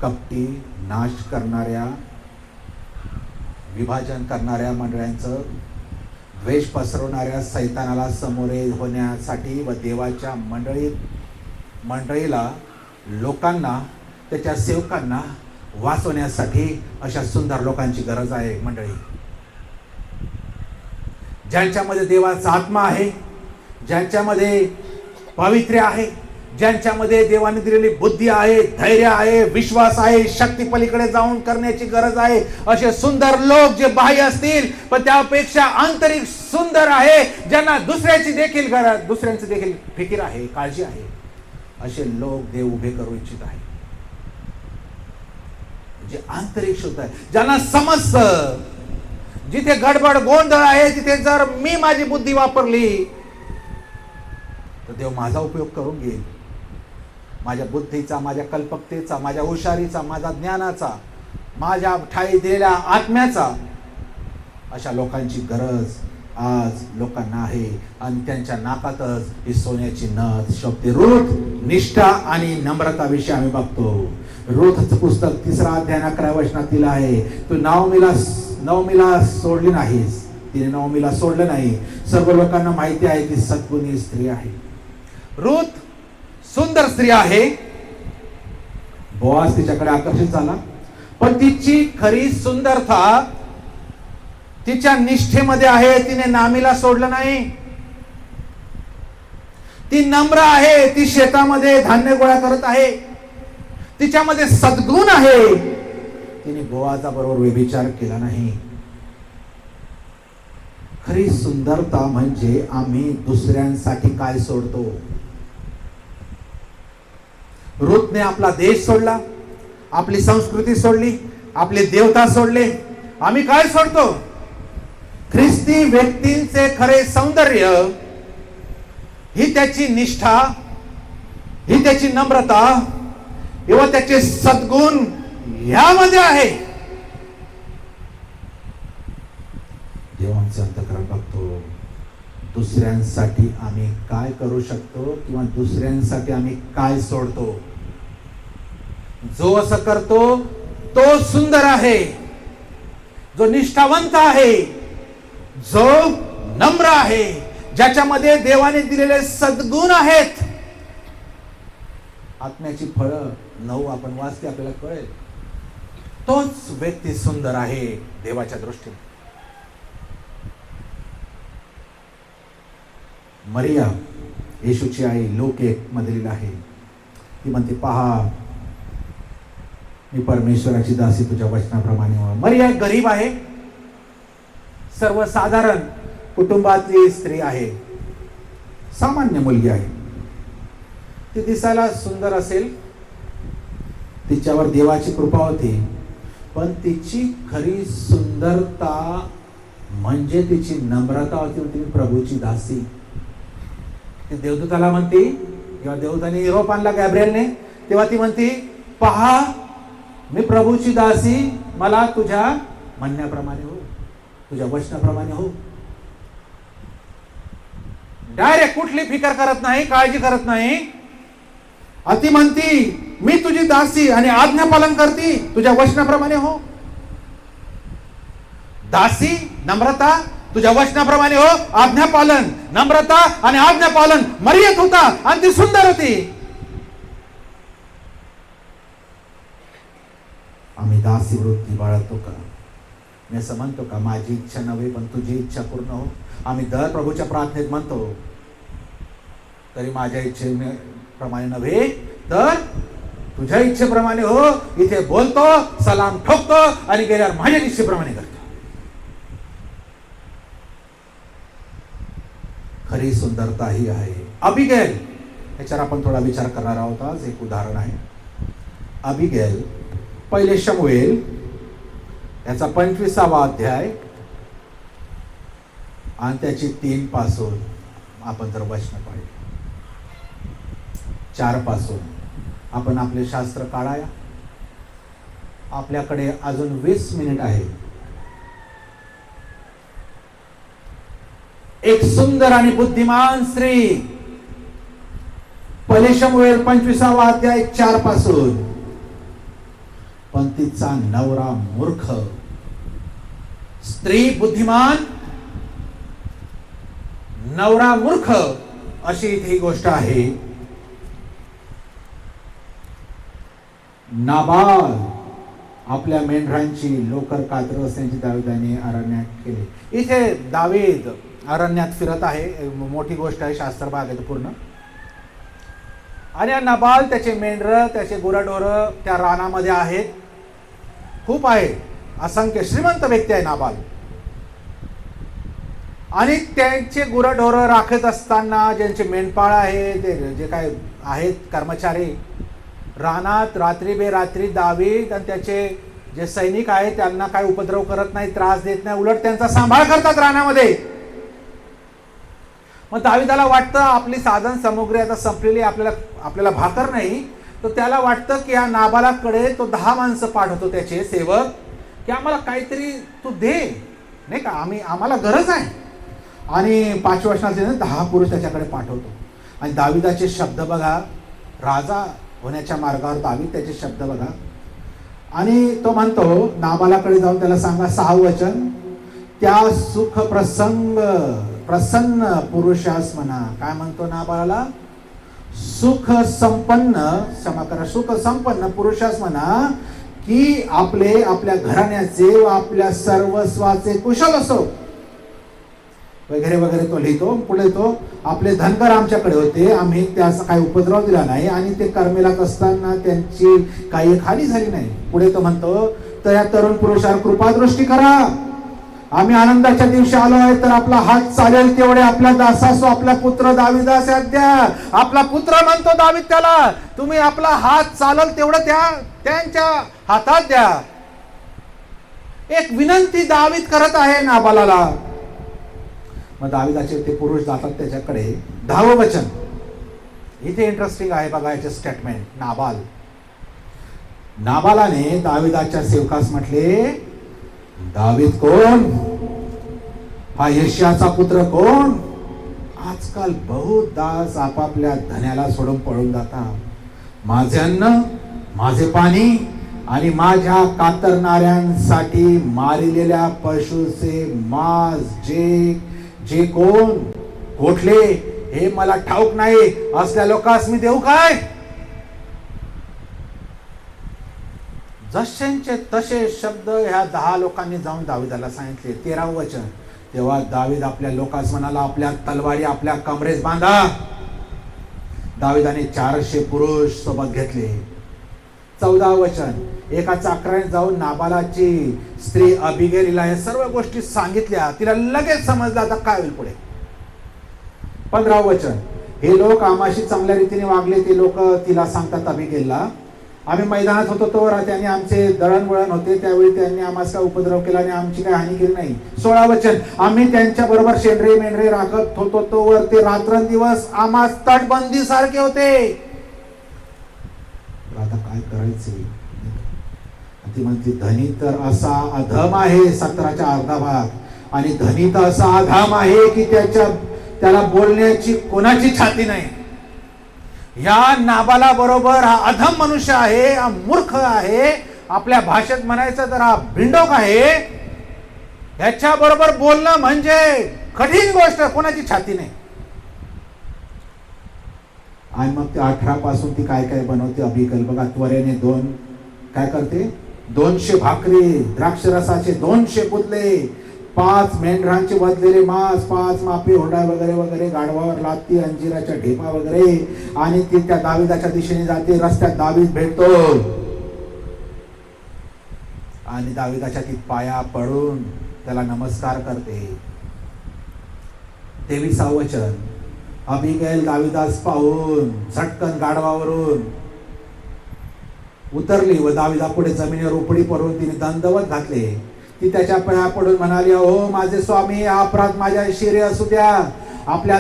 कपटी, नाश करणाऱ्या, विभाजन करणाऱ्या मंडळांचं, द्वेष पसरवणाऱ्या सैतानाला समोरे होण्यासाठी व देवाच्या मंडळीला, लोकांना, त्याच्या सेवकांना वाचवण्यासाठी अशा सुंदर लोकांची गरज आहे. मंडळी ज्यांच्यामध्ये देवाचा आत्मा आहे, ज्यांच्यामध्ये पावित्र्य आहे, ज्यांच्यामध्ये देवाने दिलेली बुद्धी आहे, धैर्य आहे, विश्वास आहे, शक्ती पलीकडे जाऊन करण्याची गरज आहे. असे सुंदर लोक जे बाह्य असतील पण त्यापेक्षा आंतरिक सुंदर आहे, ज्यांना दुसऱ्यांची देखील फिकीर आहे, काळजी आहे, असे लोक देव उभे करू इच्छित आहे. जे आंतरिक शुद्ध आहे, ज्यांना समजतं जिथे गडबड गोंधळ आहे तिथे जर मी माझी बुद्धी वापरली तर देव माझा उपयोग करून घेईल. माझ्या बुद्धीचा, माझ्या कल्पकतेचा, माझ्या हुशारीचा, माझ्या ज्ञानाचा, माझ्या ठाई दिलेल्या आत्म्याचा अशा लोकांची गरज आज लोकांना आहे. आणि त्यांच्या नाकातच ही सोन्याची नथ शोभते. रूथ निष्ठा आणि नम्रता विषयी आम्ही बघतो. रूथचं पुस्तक 3 अध्याय 11 वचनातील आहे. तू नवमीला सोडली नाहीस. तिने नवमीला सोडलं नाही. सर्व लोकांना माहिती आहे ती सद्गुणी स्त्री आहे. रूथ सुंदर स्त्री आहे. बोआज तिच्याकडे आकर्षित झाला, पण तिची खरी सुंदरता तिच्या निष्ठेमध्ये आहे. तिने नामीला सोडलं नाही. ती नम्र आहे. ती शेतामध्ये धान्य गोळा करत आहे. तिच्यामध्ये सद्गुण आहे. तिने बोआजा बरोबर व्यभिचार केला नाही. खरी सुंदरता म्हणजे आम्ही दुसऱ्यांसाठी काय सोडतो. रूथने आपला देश सोडला, आपली संस्कृती सोडली, आपले देवता सोडले. आम्ही काय सोडतो. ख्रिस्ती व्यक्तींचे खरे सौंदर्य ही त्याची निष्ठा, ही त्याची नम्रता किंवा त्याचे सद्गुण यामध्ये आहे. देवांचं अंतःकरण बघतो. दुसऱ्यांसाठी आम्ही काय करू शकतो किंवा दुसऱ्यांसाठी आम्ही काय सोडतो. जो असं करतो तो सुंदर आहे, जो निष्ठावंत आहे, जो नम्र आहे, ज्याच्यामध्ये देवाने दिलेले सद्गुण आहेत, आत्म्याची फळं 9 आपण वाचते, आपल्याला कळेल, तोच व्यक्ती सुंदर आहे देवाच्या दृष्टीने. मरिया येशूची आई लोक 1 मधील आहे. ती म्हणते, पहा मी परमेश्वराची दासी, तुझ्या वचनाप्रमाणे हो. मरिया गरीब आहे, सर्वसाधारण कुटुंबातली स्त्री आहे, सामान्य मुलगी आहे. ती दिसायला सुंदर असेल, तिच्यावर देवाची कृपा होती, पण तिची खरी सुंदरता म्हणजे तिची नम्रता होती. ती प्रभूची दासी. ती देवदूताला म्हणते, जेव्हा देवदूताने निरोप आणला गॅब्रिएलने, तेव्हा ती म्हणते, पहा मी प्रभूची दासी, मला तुझ्या म्हणण्याप्रमाणे हो, तुझ्या वचनाप्रमाणे हो. डायरेक्ट कुठली फिकर करत नाही, काळजी करत नाही. ती म्हणती, मी तुझी दासी आणि आज्ञा पालन करती, तुझ्या वचनाप्रमाणे हो. दासी, नम्रता, तुझ्या वचनाप्रमाणे हो, आज्ञापालन, नम्रता आणि आज्ञापालन मर्यादित होता आणि ती सुंदर होती. आम्ही दासी वृत्ती बाळगतो का? मी असं म्हणतो का, माझी इच्छा नव्हे पण तुझी इच्छा पूर्ण हो? आम्ही दर प्रभूच्या प्रार्थनेत म्हणतो, तरी माझ्या इच्छेप्रमाणे नव्हे तर तुझ्या इच्छेप्रमाणे हो. इथे बोलतो, सलाम ठोकतो आणि गेल्यावर माझ्या इच्छेप्रमाणे करतो. खरी सुंदरता ही आहे. अबिगेल, याच्यावर आपण थोडा विचार करणार आहोत. आज एक उदाहरण आहे. अबिगेल, 1 शमूएल याचा 25वा अध्याय आणि त्याची 3 पासून आपण जर वचन पाहिजे, 4 पासून आपण आपले शास्त्र काढाया. आपल्याकडे अजून 20 मिनिट आहे. एक सुंदर आणि बुद्धिमान स्त्री, 1 शमूएल 25वा अध्याय 4 पासून. पण तिचा नवरा मूर्ख. स्त्री बुद्धिमान, नवरा मूर्ख, अशी इथे ही गोष्ट आहे. नाबाल आपल्या मेंढरांची लोकर कातरत असण्याची दाविदाने अरण्यात केले. इथे दावीद अरण्यात फिरत आहे, मोठी गोष्ट आहे, शास्त्र भाग आहे पूर्ण. आणि नाबाल त्याचे मेंढर, त्याचे गुरढोरं त्या रानामध्ये आहेत, खूप आहे, असंख्य श्रीमंत व्यक्ती आहे नाबाल. आणि त्यांचे गुरढोरं राखत असताना ज्यांचे मेंढपाळ आहे, ते जे काय आहेत कर्मचारी, रानात रात्री बेरात्री दावीद आणि त्याचे जे सैनिक आहेत त्यांना काय उपद्रव करत नाही, त्रास देत नाही, उलट त्यांचा सांभाळ करतात रानामध्ये. मग दाविदाला वाटतं आपली साधन सामुग्री आता संपलेली, आपल्याला भाकर नाही, तर त्याला वाटतं की या नाबालाकडे तो 10 माणसं पाठवतो, त्याचे सेवक, की आम्हाला काहीतरी तू दे, नाही का, आम्हाला गरज आहे. आणि 5 वर्षाचे 10 पुरुष त्याच्याकडे पाठवतो. आणि दाविदाचे शब्द बघा, राजा होण्याच्या मार्गावर दावीद त्याचे शब्द बघा. आणि तो म्हणतो नाबालाकडे जाऊन त्याला सांगा, 6 वचन, त्या सुख प्रसन्न पुरुषास म्हणा. काय म्हणतो नाबाला? सुख संपन्न पुरुषास म्हणा की आपल्या घराण्याचे व आपल्या सर्वस्वाचे कुशल असो, वगैरे वगैरे तो लिहितो. पुढे तो, आपले धनगर आमच्याकडे होते, आम्ही त्याचा काही उपद्रव दिला नाही आणि ते कर्मेलात असताना त्यांची काही हानी झाली नाही. पुढे तो म्हणतो, तर या तरुण पुरुषावर कृपादृष्टी करा, आम्ही आनंदाच्या दिवशी आलो आहे, तर आपला हात चालेल तेवढे आपल्या दासास आपला पुत्र दाविदास द्या. आपला पुत्र म्हणतो दावीद त्याला, तुम्ही आपला हात चालेल तेवढं त्यांच्या हातात द्या. एक विनंती दावीद करत आहे नाबालाला. मग दाविदाचे ते पुरुष जातात त्याच्याकडे. 10वं वचन इथे इंटरेस्टिंग आहे बघा, याचे स्टेटमेंट. नाबालाने दाविदाच्या सेवकास म्हटले, दावीद कोण? हा यशाचा पुत्र कोण? आजकाल बहुत दास आपापल्या धन्याला सोडून पळून जातात. माझे अन्न, माझे पाणी आणि माझ्या कातरणाऱ्यांसाठी मारिलेल्या पशुचे मांस जे कोण? कोठले हे मला ठाऊक नाही, असल्या लोकांस मी देऊ काय? जसेंचे तसे शब्द ह्या 10 लोकांनी जाऊन दाविदाला सांगितले. 13वे वचन. तेव्हा दावीद आपल्या लोकांस म्हणाला, आपल्या तलवारी आपल्या कमरेस बांधा. दाविदाने 400 पुरुष सोबत घेतले. 14वे वचन. एका चाकराने जाऊन नाबालाची स्त्री अबिगेलीला हे सर्व गोष्टी सांगितल्या. तिला लगेच समजलं आता काय होईल पुढे. 15वे वचन. हे लोक आम्हाशी चांगल्या रीतीने वागले. ते लोक तिला सांगतात अबिगेलला, आम्ही मैदानात होतो तो त्यांनी आमचे दळणवळण होते, त्यावेळी त्यांनी आम्हाला काय उपद्रव केला आणि आमची काही हानी केली नाही. 16वे वचन. आम्ही त्यांच्या बरोबर शेंडरे मेंढरे राखत होतो तोवर ते रात्रंदिवस आम्हा तटबंदी सारखे होते. आता काय करायचे? ती म्हणते, धनी तर असा अधम आहे, 17च्या अर्धा भाग. आणि धनी तर असा अधम आहे की त्याला बोलण्याची कोणाची छाती नाही. या नाबाला बरोबर हा अधम मनुष्य आहे, हा मूर्ख आहे, आपल्या भाषेत म्हणायचं तर हा भिंडोक आहे. ह्याच्या बरोबर बोलणं म्हणजे कठीण गोष्ट, कोणाची छाती नाही. आणि मग ते 18 पासून ती काय काय बनवते अबिगल बघा. त्वरेने काय करते? 200 भाकरी, द्राक्ष रसाचे 200 पुतले, 5 मेंढरांचे वधलेले मांस, 5 मापे हुंडा वगैरे वगैरे, गाढवावर लाती, अंजिराच्या ढेपा वगैरे. आणि ती त्या दाविदाच्या दिशेने जाते. रस्त्यात दावीद भेटतो आणि दाविदाच्या ती पाया पडून त्याला नमस्कार करते. 23वे वचन. अबिगैल दाविदास पाहून झटकन गाढवावरून उतरली व दाविदा पुढे जमिनीवर उपडी पडून तिने दंडवत घातले. ती त्याच्या पाया पडून म्हणाली, हो माझे स्वामी, हा अपराध माझ्या शिरे असू द्या. आपल्या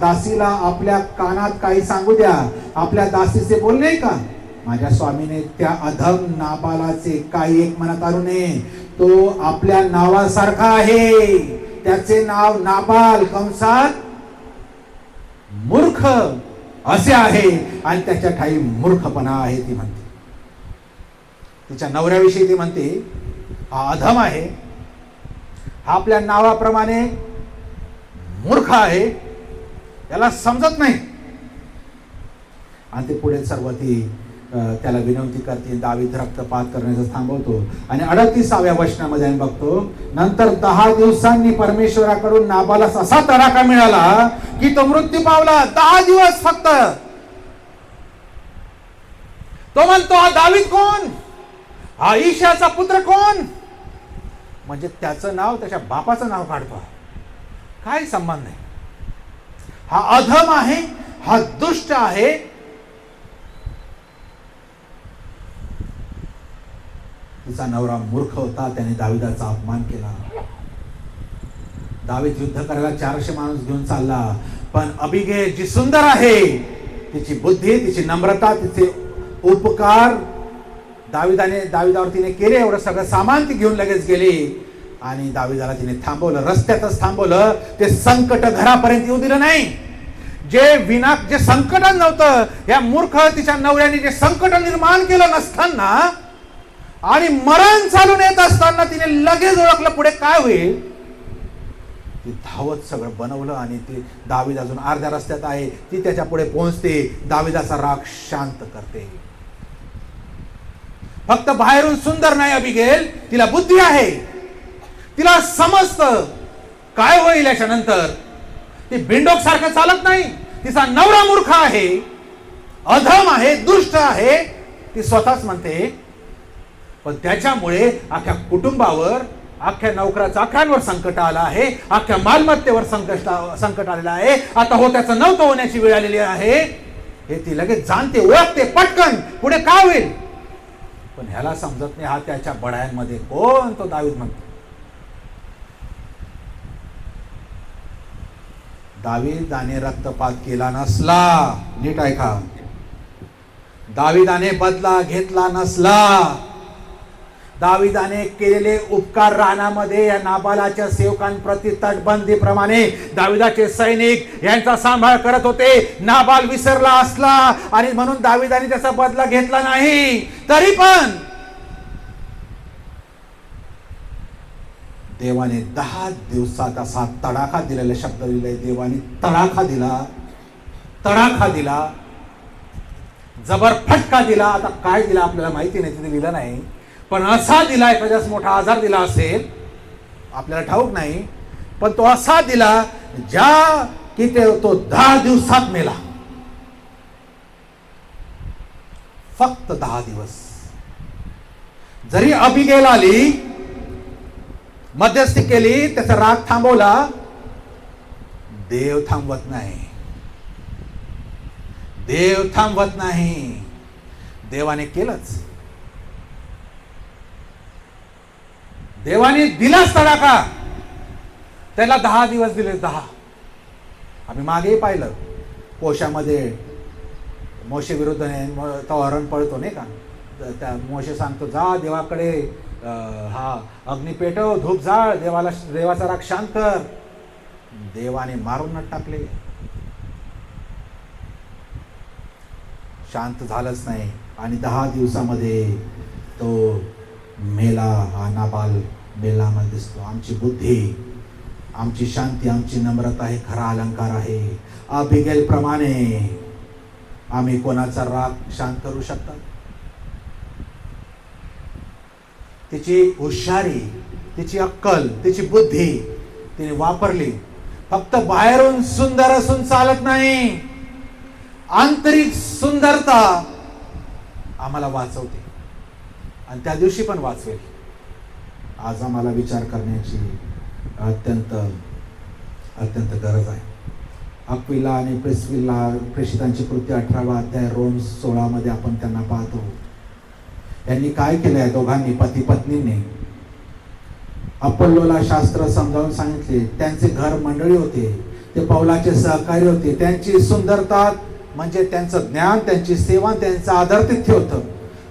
दासीला आपल्या कानात काही सांगू द्या. आपल्या दासीचे बोलले का? माझ्या स्वामीने त्या अधम नाबालाचे काही एक मनात आणू नये. तो आपल्या नावासारखा आहे. त्याचे नाव नाबाल कंसात मूर्ख असे आहे आणि त्याच्या ठाई मूर्खपणा आहे. ती म्हणते तिच्या नवऱ्याविषयी, ती म्हणते हा अधम आहे, हा आपल्या नावाप्रमाणे मूर्ख आहे, याला समजत नाही. आणि ते पुढे सर्व ती त्याला विनंती करते. दावीद रक्तपात करण्याचं थांबवतो आणि 38व्या वचनामध्ये बघतो, नंतर 10 दिवसांनी परमेश्वराकडून नाबालास असा तडाखा मिळाला की तो मृत्यू पावला. 10 दिवस फक्त. तो म्हणतो, हा दावीद कोण? हा ईशाचा पुत्र कोण? म्हणजे त्याचं नाव त्याच्या बापाचं नाव काढतो. काही संबंध नाही. हा अधम आहे, हा दुष्ट आहे. तिचा नवरा मूर्ख होता, त्याने दाविदाचा अपमान केला. दावीद युद्ध करायला 400 माणूस घेऊन चालला, पण अबिगैल जी सुंदर आहे, तिची बुद्धी, तिची नम्रता, तिचे उपकार दाविदावर तिने केले. एवढं सगळं सामान ती घेऊन लगेच गेली आणि दाविदाला तिने थांबवलं, रस्त्यातच थांबवलं. ते संकट घरापर्यंत येऊ दिलं नाही. जे संकट नव्हतं, या मूर्ख तिच्या नवऱ्याने जे संकट निर्माण केलं नसताना आणि मरण चालून येत असताना तिने लगेच ओळखलं पुढे काय होईल. ती धावत सगळं बनवलं आणि ती दावीद अजून अर्ध्या रस्त्यात आहे. ती त्याच्या पुढे पोहोचते, दाविदाचा राग शांत करते. फक्त बाहेरून सुंदर नाही अबिगैल, तिला बुद्धी आहे, तिला समजतं काय होईल याच्या नंतर. ती भिंडोक सारखं चालत नाही. तिचा नवरा मूर्ख आहे, अधम आहे, दुष्ट आहे, ती स्वतःच म्हणते. पण त्याच्यामुळे अख्ख्या कुटुंबावर, अख्ख्या नोकराचाकरांवर संकट आलं आहे, अख्ख्या मालमत्तेवर संकट आलेलं आहे. आता हो त्याचं नव्हतं होण्याची वेळ आलेली आहे हे ती लगेच जाणते, ओळखते पटकन पुढे काय होईल. पण ह्याला समजत नाही, हा त्याच्या बडायांमध्ये कोण? तो दावीद म्हणतो. दाविदाने रक्तपात केला नसला, नीट ऐका, दाविदाने बदला घेतला नसला, दाविदाने केलेले उपकार रानामध्ये या नाबालाच्या सेवकांप्रती तटबंदीप्रमाणे दाविदाचे सैनिक यांचा सांभाळ करत होते. नाबाल विसरला असला आणि म्हणून दाविदाने त्याचा बदला घेतला नाही, तरी पण देवाने 10 दिवसात असा तडाखा दिलेला शब्द लिहिलाय. देवाने तडाखा दिला, तडाखा दिला, जबर फटका दिला. आता काय दिला आपल्याला माहिती नाही, तिथे लिहिलं नाही, पण असा दिला. एखाद्यास मोठा आजार दिला असेल, आपल्याला ठाऊक नाही, पण तो असा दिला ज्या की तो 10 दिवसात मेला. फक्त 10 दिवस. जरी अबिगेल आली, मध्यस्थी केली, त्याचा राग थांबवला, देव थांबवत नाही. देव थांबवत नाही. देवाने केलंच. देवाने दिलाच तडाखा. त्याला 10 दिवस दिले. 10. आम्ही मागेही पाहिलं, कोशामध्ये मोशे विरुद्ध तोरण पळतो नाही का, त्या मोशे सांगतो जा देवाकडे हा अग्नी पेटव, धूप जाळ, देवाचा राग शांत कर. देवाने मारूनच टाकले. शांत झालंच नाही. आणि 10 दिवसामध्ये तो मेला. हा नाबाल मेलामध्ये दिसतो. आमची बुद्धी, आमची शांती, आमची नम्रता हे खरा अलंकार आहे. अबिगेल प्रमाणे आम्ही कोणाचा राग शांत करू शकतात? तिची हुशारी, तिची अक्कल, तिची बुद्धी तिने वापरली. फक्त बाहेरून सुंदर असून चालत नाही, आंतरिक सुंदरता आम्हाला वाचवते आणि त्या दिवशी पण वाचवेल. आज आम्हाला विचार करण्याची अत्यंत अत्यंत गरज आहे. अक्विला आणि प्रिस्किला, प्रेषितांची कृती 18वा अध्याय रोम 16 मध्ये आपण त्यांना पाहतो. यांनी काय केलंय? दोघांनी, पती पत्नींनी अपोल्लोला शास्त्र समजावून सांगितले. त्यांचे घर मंडळी होते, ते पौलाचे सहकारी होते. त्यांची सुंदरता म्हणजे त्यांचं ज्ञान, त्यांची सेवा, त्यांचं आदरातिथ्य होतं.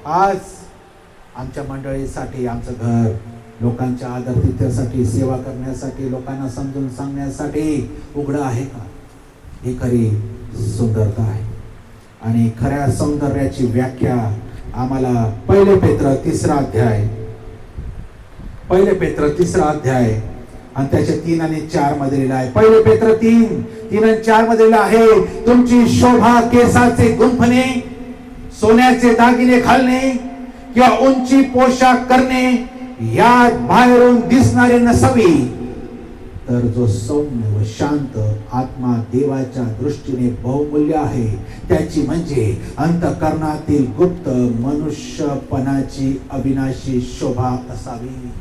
आज आमच्या मंडळीसाठी आमचं घर लोकांच्या आदरातिथ्यासाठी, सेवा करण्यासाठी, लोकांना समजून सांगण्यासाठी उघडं आहे का? ही खरी सुंदरता आहे. आणि खऱ्या सौंदर्याची व्याख्या आम्हाला 1 पेत्र 3 अध्याय, 1 पेत्र 3 अध्याय आणि त्याचे 3 आणि 4 मध्ये लिहिलं आहे. 1 पेत्र 3 आणि 4 मध्ये लिहिलं आहे, तुमची शोभा केसाचे गुंफणे, सोन्याचे दागिने घालणे किंवा उंची पोशाख करणे यात बाहेरून दिसणारे नसावी, तर जो सौम्य व शांत आत्मा देवाच्या दृष्टीने बहुमूल्य आहे, त्याची म्हणजे अंतःकरणातील गुप्त मनुष्यपणाची अविनाशी शोभा असावी.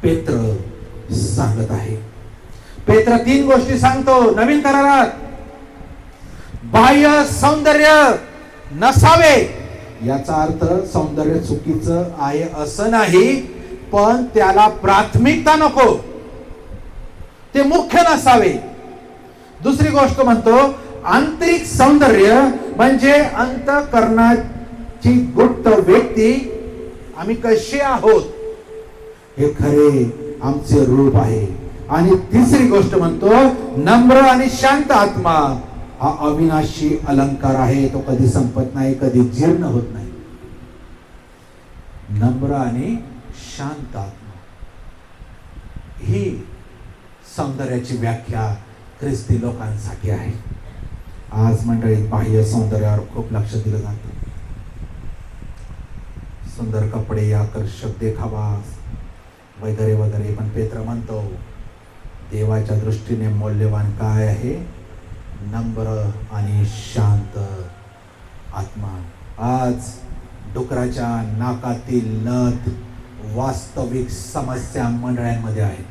पेत्र सांगत आहे. पेत्र 3 गोष्टी सांगतो नवीन करारात. बाह्य सौंदर्य नसावे, याचा अर्थ सौंदर्य चुकीचं आहे असं नाही, पण त्याला प्राथमिकता नको, ते मुख्य नसावे. दुसरी गोष्ट म्हणतो आंतरिक सौंदर्य म्हणजे अंतःकरणाची गुप्त व्यक्ती, आम्ही कसे आहोत हे खरे आमचे रूप आहे. आणि तिसरी गोष्ट म्हणतो नम्र आणि शांत आत्मा हा अविनाशी अलंकार आहे. तो कधी संपत नाही, कधी जीर्ण होत नाही. नम्र आणि शांत आत्मा ही सौंदर्याची व्याख्या ख्रिस्ती लोकांसाठी आहे. आज मंडळीत बाह्य सौंदर्यावर खूप लक्ष दिलं जातं. सुंदर कपडे, आकर्षक देखावा वगैरे वगैरे, पण पेत्र म्हणतो देवाच्या दृष्टीने मौल्यवान काय आहे? नम्र आणि शांत आत्मा. आज डुकराच्या नाकातील नथ वास्तविक समस्या मंडळांमध्ये आहे.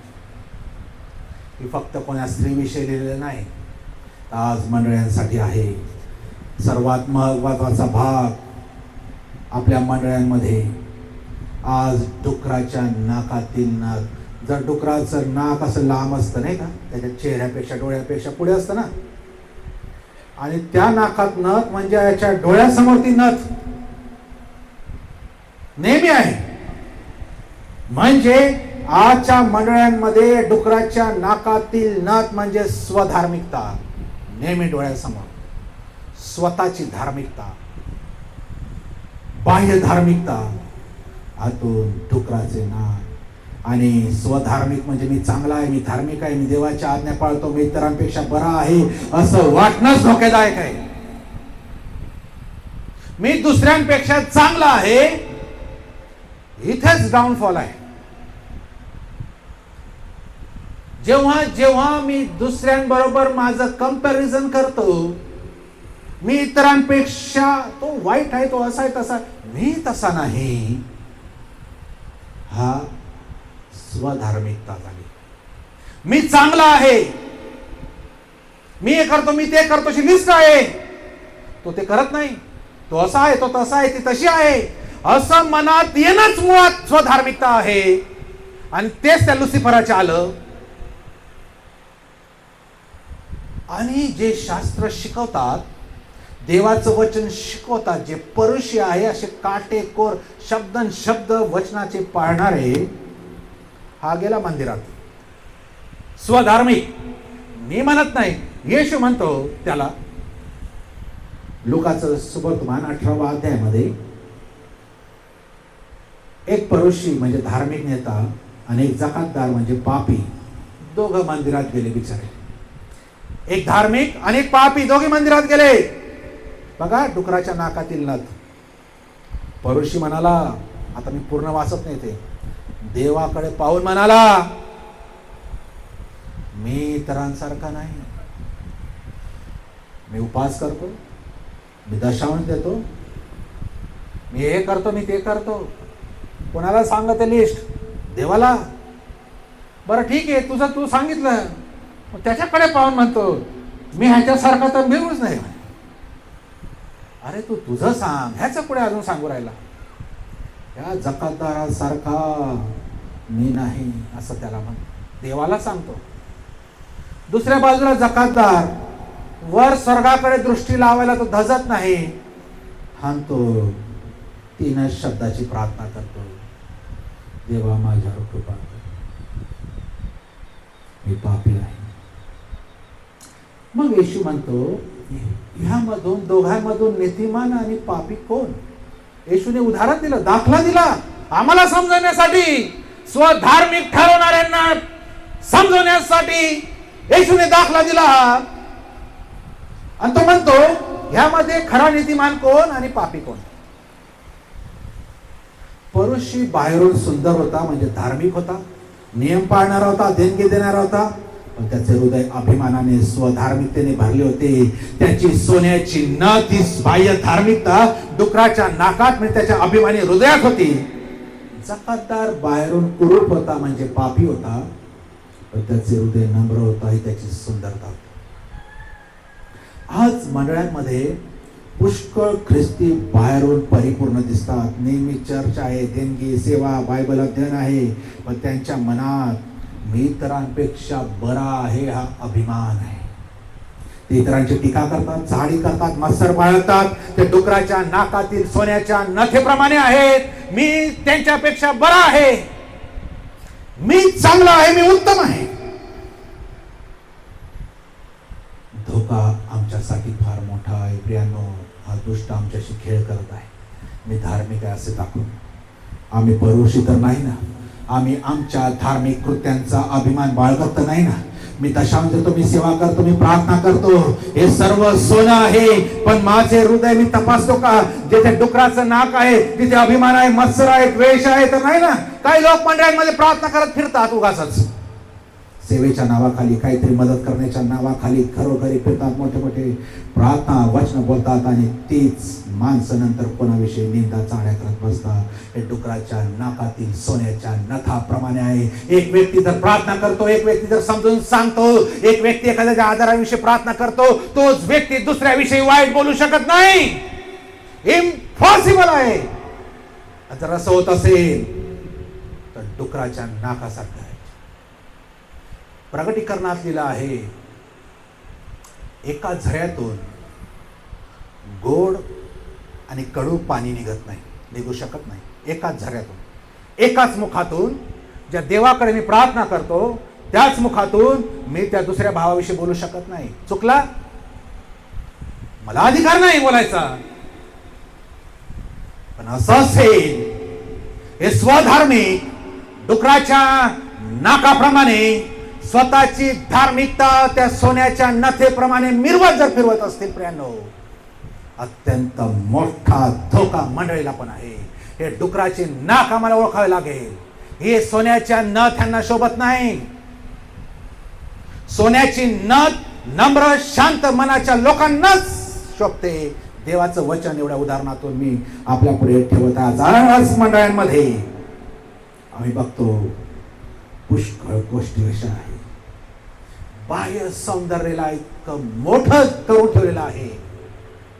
ही फक्त कोणा स्त्रीविषयी लिहिलेलं नाही, आज मंडळांसाठी आहे. सर्वात महत्त्वाचा भाग आपल्या मंडळांमध्ये आज डुकराच्या नाकातील नथ. जर डुकराचं नाक असं लांब असतं नाही का, त्याच्या चेहऱ्यापेक्षा डोळ्यापेक्षा पुढे असतं ना, आणि त्या नाकात नथ म्हणजे याच्या डोळ्यासमोर ती नथ नेहमी आहे. म्हणजे आजच्या मंडळांमध्ये डुकराच्या नाकातील नथ म्हणजे स्वधार्मिकता, नेहमी डोळ्यासमोर स्वतःची धार्मिकता. बाह्य धार्मिकता, आतून डुकराचे नाक. आणि स्वधार्मिक म्हणजे मी चांगला आहे, मी धार्मिक आहे, मी देवाच्या आज्ञा पाळतो, मी इतरांपेक्षा बरा आहे असं वाटणंच धोकेदायक आहे. मी दुसऱ्यांपेक्षा चांगला आहे, इथेच डाऊनफॉल आहे. जेव्हा जेव्हा मी दुसऱ्यांबरोबर माझं कंपॅरिझन करतो, मी इतरांपेक्षा तो वाईट आहे, तो असा आहे तसा, मी तसा नाही, हा स्वधार्मिकता झाली. मी चांगला आहे, मी हे करतो, मी ते करतो, अशी लिस्ट आहे. तो ते करत नाही, तो असा आहे, तो तसा आहे, ती तशी आहे, असं मनात येणंच मुळात स्वधार्मिकता आहे. आणि तेच त्या लुसिफराचे आलं. आणि जे शास्त्र शिकवतात, देवाचं वचन शिकवतात, जे परुषी आहे, असे काटेकोर शब्दन शब्द वचनाचे पाळणारे, हा गेला मंदिरात. स्वधार्मिक मी म्हणत नाही, येशू म्हणतो त्याला. लुकाचं सुवर्तमान 18व्या अध्यायामध्ये एक परुषी म्हणजे धार्मिक नेता आणि एक जकातदार म्हणजे पापी, दोघं मंदिरात गेले बिचारे. एक धार्मिक आणि एक पापी, दोघे मंदिरात गेले. बघा डुकराच्या नाकातील नथ. परुषी म्हणाला, आता मी पूर्ण वाचत नाही ते, देवाकडे पाहून म्हणाला, मी इतरांसारखा नाही, मी उपवास करतो, मी दशांश देतो, मी हे करतो, मी ते करतो. कोणाला सांगत लिस्ट? देवाला. बरं ठीक आहे, तुझं तू सांगितलं, त्याच्याकडे पाहून म्हणतो मी ह्याच्यासारखा तर मिळूच नाही. अरे तू तुझं सांग, ह्याच्या पुढे अजून सांगू राहिला. या जकातदारासारखा मी नाही असं त्याला म्हण. देवाला सांगतो. दुसऱ्या बाजूला जकातदार वर स्वर्गाकडे दृष्टी लावायला तो धजत नाही, थांबतो, 3 शब्दाची प्रार्थना करतो, देवा माझ्यावर कृपा कर, मी पापी आहे. मग येशू म्हणतो, ह्यामधून दोघांमधून नीतिमान आणि पापी कोण? येशूने उदाहरण दिलं, दाखला दिला आम्हाला समजण्यासाठी, स्वधार्मिक ठरवणाऱ्यांना समजवण्यासाठी येशूने दाखला दिला. आणि तो म्हणतो ह्यामध्ये खरा नीतिमान कोण आणि पापी कोण? परुषी बाहेरून सुंदर होता, म्हणजे धार्मिक होता, नियम पाळणारा होता, देणगी देणारा होता, पण त्याचे हृदय अभिमानाने स्वधार्मिकतेने भरले होते. त्याची सोन्याची नथ ही बाह्य धार्मिकता डुकराच्या नाकात म्हणजे त्याच्या अभिमानी हृदयात होती. जकातदार बाहेरून कुरूप होता, म्हणजे पापी होता, पण त्याचे हृदय नम्र होता, ही त्याची सुंदरता होती. आज मंडळांमध्ये पुष्कळ ख्रिस्ती बाहेरून परिपूर्ण दिसतात, नेहमी चर्च आहे, देणगी, सेवा, बायबल अध्ययन आहे, पण त्यांच्या मनात मी इतरांपेक्षा बरा आहे हा अभिमान आहे. ते इतरांची टीका करतात, चाळी करतात, मत्सर बाळगतात. ते डुकराच्या नाकातील सोन्याच्या नथेप्रमाणे आहेत. मी त्यांच्यापेक्षा बरा आहे, मी चांगला आहे, मी उत्तम आहे. धोका आमच्यासाठी फार मोठा आहे प्रियांनो. हा दुष्ट आमच्याशी खेळ करत आहे. मी धार्मिक आहे असे दाखवून. आम्ही परुषी तर नाही ना, आम्ही आमच्या धार्मिक कृत्यांचा अभिमान बाळगत तर नाही ना. मी दशांश देतो, मी सेवा करतो, मी प्रार्थना करतो, हे सर्व सोनं आहे, पण माझे हृदय मी तपासतो का? जिथे डुकराचं नाक आहे तिथे अभिमान आहे, मत्सर आहे, द्वेष आहे तर नाही ना. काही लोक मंडळांमध्ये प्रार्थना करत फिरतात उगाचच, सेवेच्या नावाखाली, काहीतरी मदत करण्याच्या नावाखाली घरोघरी फिरतात, मोठे मोठे प्रार्थना वचन बोलतात, आणि तीच माणसं नंतर कोणाविषयी निंदा चाड्या करत बसतात. हे डुकराच्या नाकातील सोन्याच्या नथाप्रमाणे आहे. एक व्यक्ती जर प्रार्थना करतो, एक व्यक्ती जर समजून सांगतो, एक व्यक्ती एखाद्याच्या आजाराविषयी प्रार्थना करतो, तोच व्यक्ती दुसऱ्याविषयी वाईट बोलू शकत नाही. इम्पॉसिबल आहे. जर असं होत असेल तर डुकराच्या नाकासारखं आहे. प्रगटीकरणात लिहिलं आहे, एका झऱ्यातून गोड आणि कडू पाणी निघत नाही, निघू शकत नाही. एकाच झऱ्यातून, एकाच मुखातून, ज्या देवाकडे मी प्रार्थना करतो त्याच मुखातून मी त्या दुसऱ्या भावाविषयी बोलू शकत नाही. चुकला, मला अधिकार नाही बोलायचा, पण आणि असं असेल हे स्वधार्मिक डुकराच्या नाकाप्रमाणे स्वतःची धार्मिकता त्या सोन्याच्या नथेप्रमाणे मिरवत जर फिरवत असतील प्रियांनो, अत्यंत मोठा धोका मंडळीला पण आहे. हे डुकराचे नाक आम्हाला ओळखावे लागेल. हे सोन्याच्या नथ त्यांना शोभत नाही. सोन्याची नथ नम्र शांत मनाच्या लोकांनाच शोभते. देवाचं वचन एवढ्या उदाहरणातून मी आपल्या पुढे ठेवत आज मंडळांमध्ये आम्ही बघतो पुष्कळ गोष्टी अशा आहे. बाह्य सौंदर्याला इतकं मोठं करून ठेवलेलं आहे,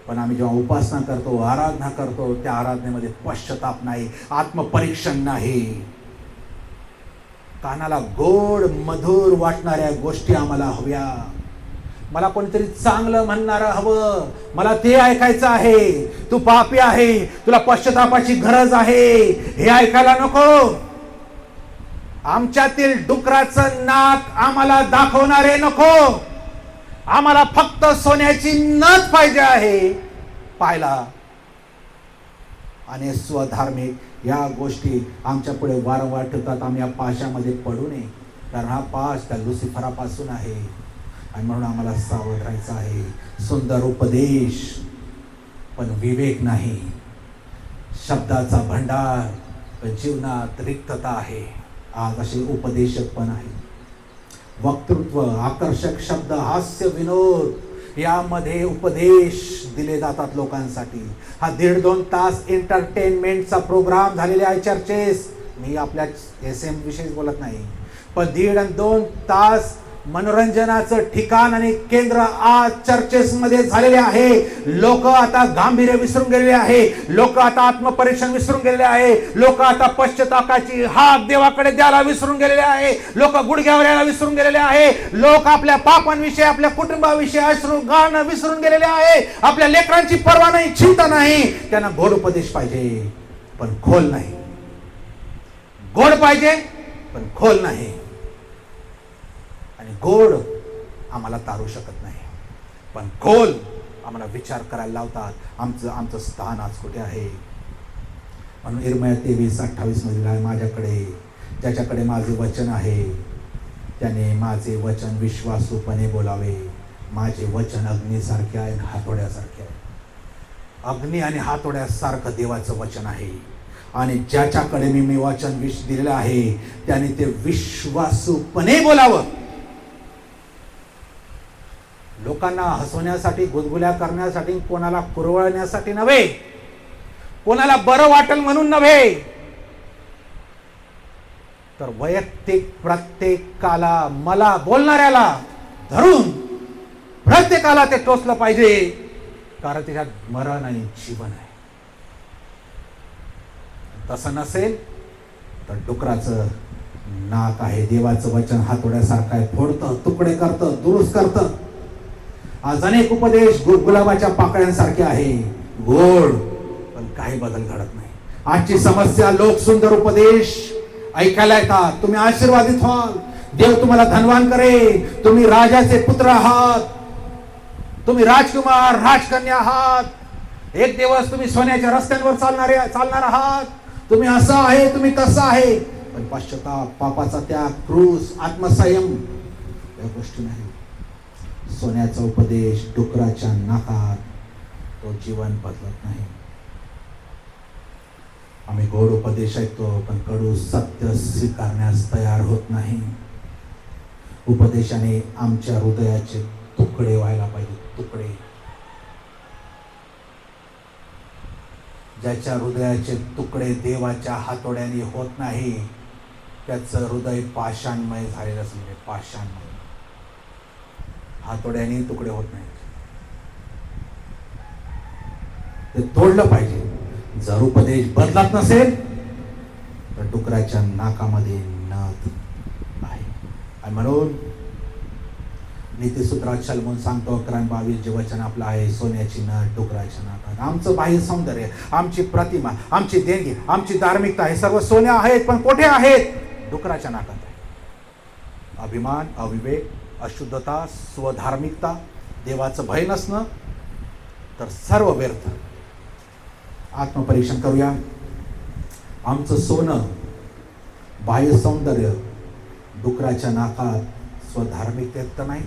पण आम्ही जेव्हा उपासना करतो, आराधना करतो, त्या आराधनेमध्ये पश्चाताप नाही, आत्मपरीक्षण नाही. कानाला गोड मधुर वाटणाऱ्या गोष्टी आम्हाला हव्या. मला कोणीतरी चांगलं म्हणणारं हवं, मला ते ऐकायचं आहे. तू पापी आहे, तुला पश्चातापाची गरज आहे, हे ऐकायला नको. आमच्यातील डुकराचं नाक आम्हाला दाखवणारे नको. आम्हाला फक्त सोन्याची नथ पाहिजे आहे पाहायला. आणि स्वधार्मिक या गोष्टी आमच्या पुढे वारंवार ठेवतात. आम्ही या पाशामध्ये पडू नये, कारण हा पाश त्या लुसिफरापासून आहे. आणि म्हणून आम्हाला सावध राहायचं आहे. सुंदर उपदेश पण विवेक नाही, शब्दाचा भंडार पण जीवनात रिक्तता आहे. आज असे उपदेशक पण आहे. वक्तृत्व, आकर्षक शब्द, हास्य, विनोद यामध्ये उपदेश दिले जातात लोकांसाठी. हा 1.5-2 तास एंटरटेनमेंटचा प्रोग्राम झालेले आहे चर्चेस. मी आपल्या SM विषयी बोलत नाही, पण 1.5 आणि 2 तास मनोरंजनाचं ठिकाण आणि केंद्र आज चर्चेस मध्ये झालेले आहे. लोक आता गांभीर्य विसरून गेलेले आहे. लोक आता आत्मपरीक्षण विसरून गेलेले आहे. लोक आता पश्चातापाची हाक देवाकडे द्यायला विसरून गेलेले आहे. लोक गुडघ्यावर यायला विसरून गेलेले आहे. लोक आपल्या पापांविषयी, आपल्या कुटुंबाविषयी अश्रू गाणं विसरून गेलेले आहे. आपल्या लेकरांची पर्वा नाही, चिंता नाही. त्यांना गोड उपदेश पाहिजे पण खोल नाही. गोड पाहिजे पण खोल नाही. आणि गोड आम्हाला तारू शकत नाही, पण खोल आम्हाला विचार करायला लावतात. आमचं स्थान आज कुठे आहे. म्हणून इर्मया 23:28 मध्ये आहे, माझ्याकडे ज्याच्याकडे माझे वचन आहे त्याने माझे वचन विश्वासूपणे बोलावे. माझे वचन अग्नीसारखे आहे आणि हातोड्यासारखे आहे. अग्नी आणि हातोड्यासारखं देवाचं वचन आहे. आणि ज्याच्याकडे मी वचन दिलेलं आहे त्याने ते विश्वासूपणे बोलावं. लोकांना हसवण्यासाठी, गुदगुल्या करण्यासाठी, कोणाला कुरवळण्यासाठी नव्हे, कोणाला बरं वाटेल म्हणून नव्हे, तर वैयक्तिक प्रत्येकाला, मला बोलणाऱ्याला धरून प्रत्येकाला ते टोचलं पाहिजे, कारण त्याच्यात मरण आणि जीवन आहे. तसं नसेल तर डुकराचं नाक आहे. देवाचं वचन हातोड्यासारखं आहे, फोडतं, तुकडे करतं, दुरुस्त करतं. आज अनेक उपदेश गुलाबाच्या पाकळ्यांसारखे आहे, गोड पण काही बदल घडत नाही. आजची समस्या, लोक सुंदर उपदेश ऐकायला येतात, तुम्ही आशीर्वादित व्हाल, देव तुम्हाला धनवान करेल, तुम्ही राजाचे पुत्र आहात, तुम्ही राजकुमार, राजकन्या आहात, एक दिवस तुम्ही सोन्याच्या रस्त्यांवर चालणार आहात, तुम्ही असं आहे, तुम्ही तसं आहे. पण पश्चाताप, पापाचा त्याग, क्रूस, आत्मसंयम या गोष्टी नाही. सोन्याचा उपदेश डुकराच्या नाकात, तो जीवन बदलत नाही. आम्ही गोड उपदेश ऐकतो पण कडू सत्य स्वीकारण्यास तयार होत नाही. उपदेशाने आमच्या हृदयाचे तुकडे व्हायला पाहिजे, तुकडे. ज्याच्या हृदयाचे तुकडे देवाच्या हातोड्याने होत नाही त्याचं हृदय पाषाणमय झालेलं असले, पाषाणमय. हातोड्याने तुकडे होत नाही, ते तोडलं पाहिजे. जर उपदेश बदलत नसेल तर डुकराच्या नाकामध्ये नथ आहे. आणि म्हणून नीतिसूत्रात शलमोन सांगतो 11:22 जे वचन आपलं आहे, सोन्याची नथ डुकराच्या नाकात. आमचं बाह्य सौंदर्य, आमची प्रतिमा, आमची देणगी, आमची धार्मिकता हे सर्व सोन्या आहेत, पण कोठे आहेत? डुकराच्या नाकात आहे. अभिमान, अविवेक, अशुद्धता, स्वधार्मिकता, देवाचं भय नसणं, तर सर्व व्यर्थ. आत्मपरीक्षण करूया. आमचं सोनं बाह्य सौंदर्य डुकराच्या नाकात स्वधार्मिकतेत तर नाही.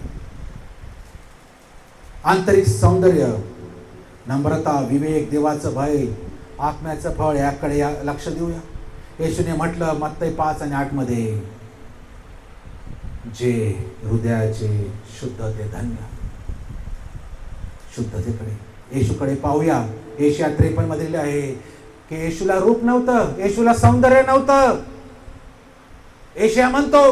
आंतरिक सौंदर्य, नम्रता, विवेक, देवाचं भय, आत्म्याचं फळ याकडे लक्ष देऊया. येशूने म्हटलं मत्तई 5 आणि 8 मध्ये, जे हृदयाचे शुद्ध ते धन्य. शुद्धतेकडे, येशूकडे पाहूया. एशिया 53 मध्ये लिहिले आहे की येशूला रूप नव्हतं, येशूला सौंदर्य नव्हतं. एशिया म्हणतो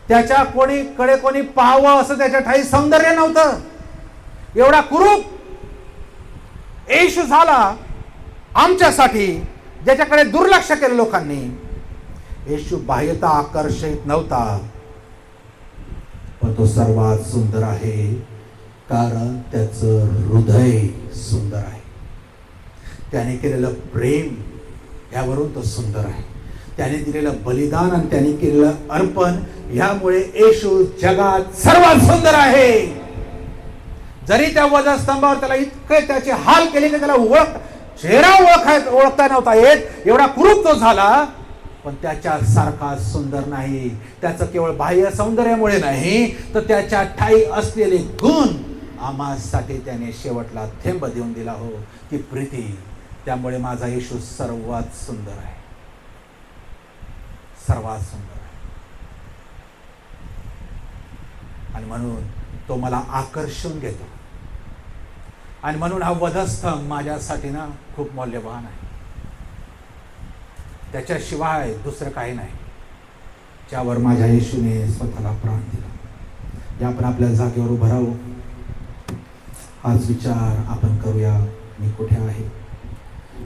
त्याच्या कोणी पाहावं असं त्याच्या ठाई सौंदर्य नव्हतं. एवढा कुरूप येशू झाला आमच्यासाठी, ज्याच्याकडे दुर्लक्ष केलं लोकांनी. येशू बाह्यता आकर्षित नव्हता, पण तो सर्वात सुंदर आहे, कारण त्याचं हृदय सुंदर आहे. त्याने केलेलं प्रेम यावरून तो सुंदर आहे. त्याने दिलेलं बलिदान आणि त्याने केलेलं अर्पण यामुळे येशू जगात सर्वात सुंदर आहे. जरी त्या वधस्तंभावर त्याला इतके त्याचे हाल केले की त्याला चेहरा ओळखता नव्हता येत, एवढा कुरूप तो झाला, पण त्याच्या सारखा सुंदर नाही. त्याचं केवळ बाह्य सौंदर्यामुळे नाही, तर त्याच्या ठाई असलेले गुण आम्हासाठी त्याने शेवटला थेंब देऊन दिला हो, ती प्रीती. त्यामुळे माझा येशू सर्वात सुंदर आहे, सर्वात सुंदर आहे. आणि म्हणून तो मला आकर्षून घेतो. आणि म्हणून हा वधस्तंभ माझ्यासाठी ना खूप मौल्यवान आहे. त्याच्याशिवाय दुसरं काही नाही, ज्यावर माझ्या येशूने स्वतःला प्राण दिला. या आपण आपल्या जागेवर उभं राहू. हाच विचार आपण करूया, मी कुठे आहे.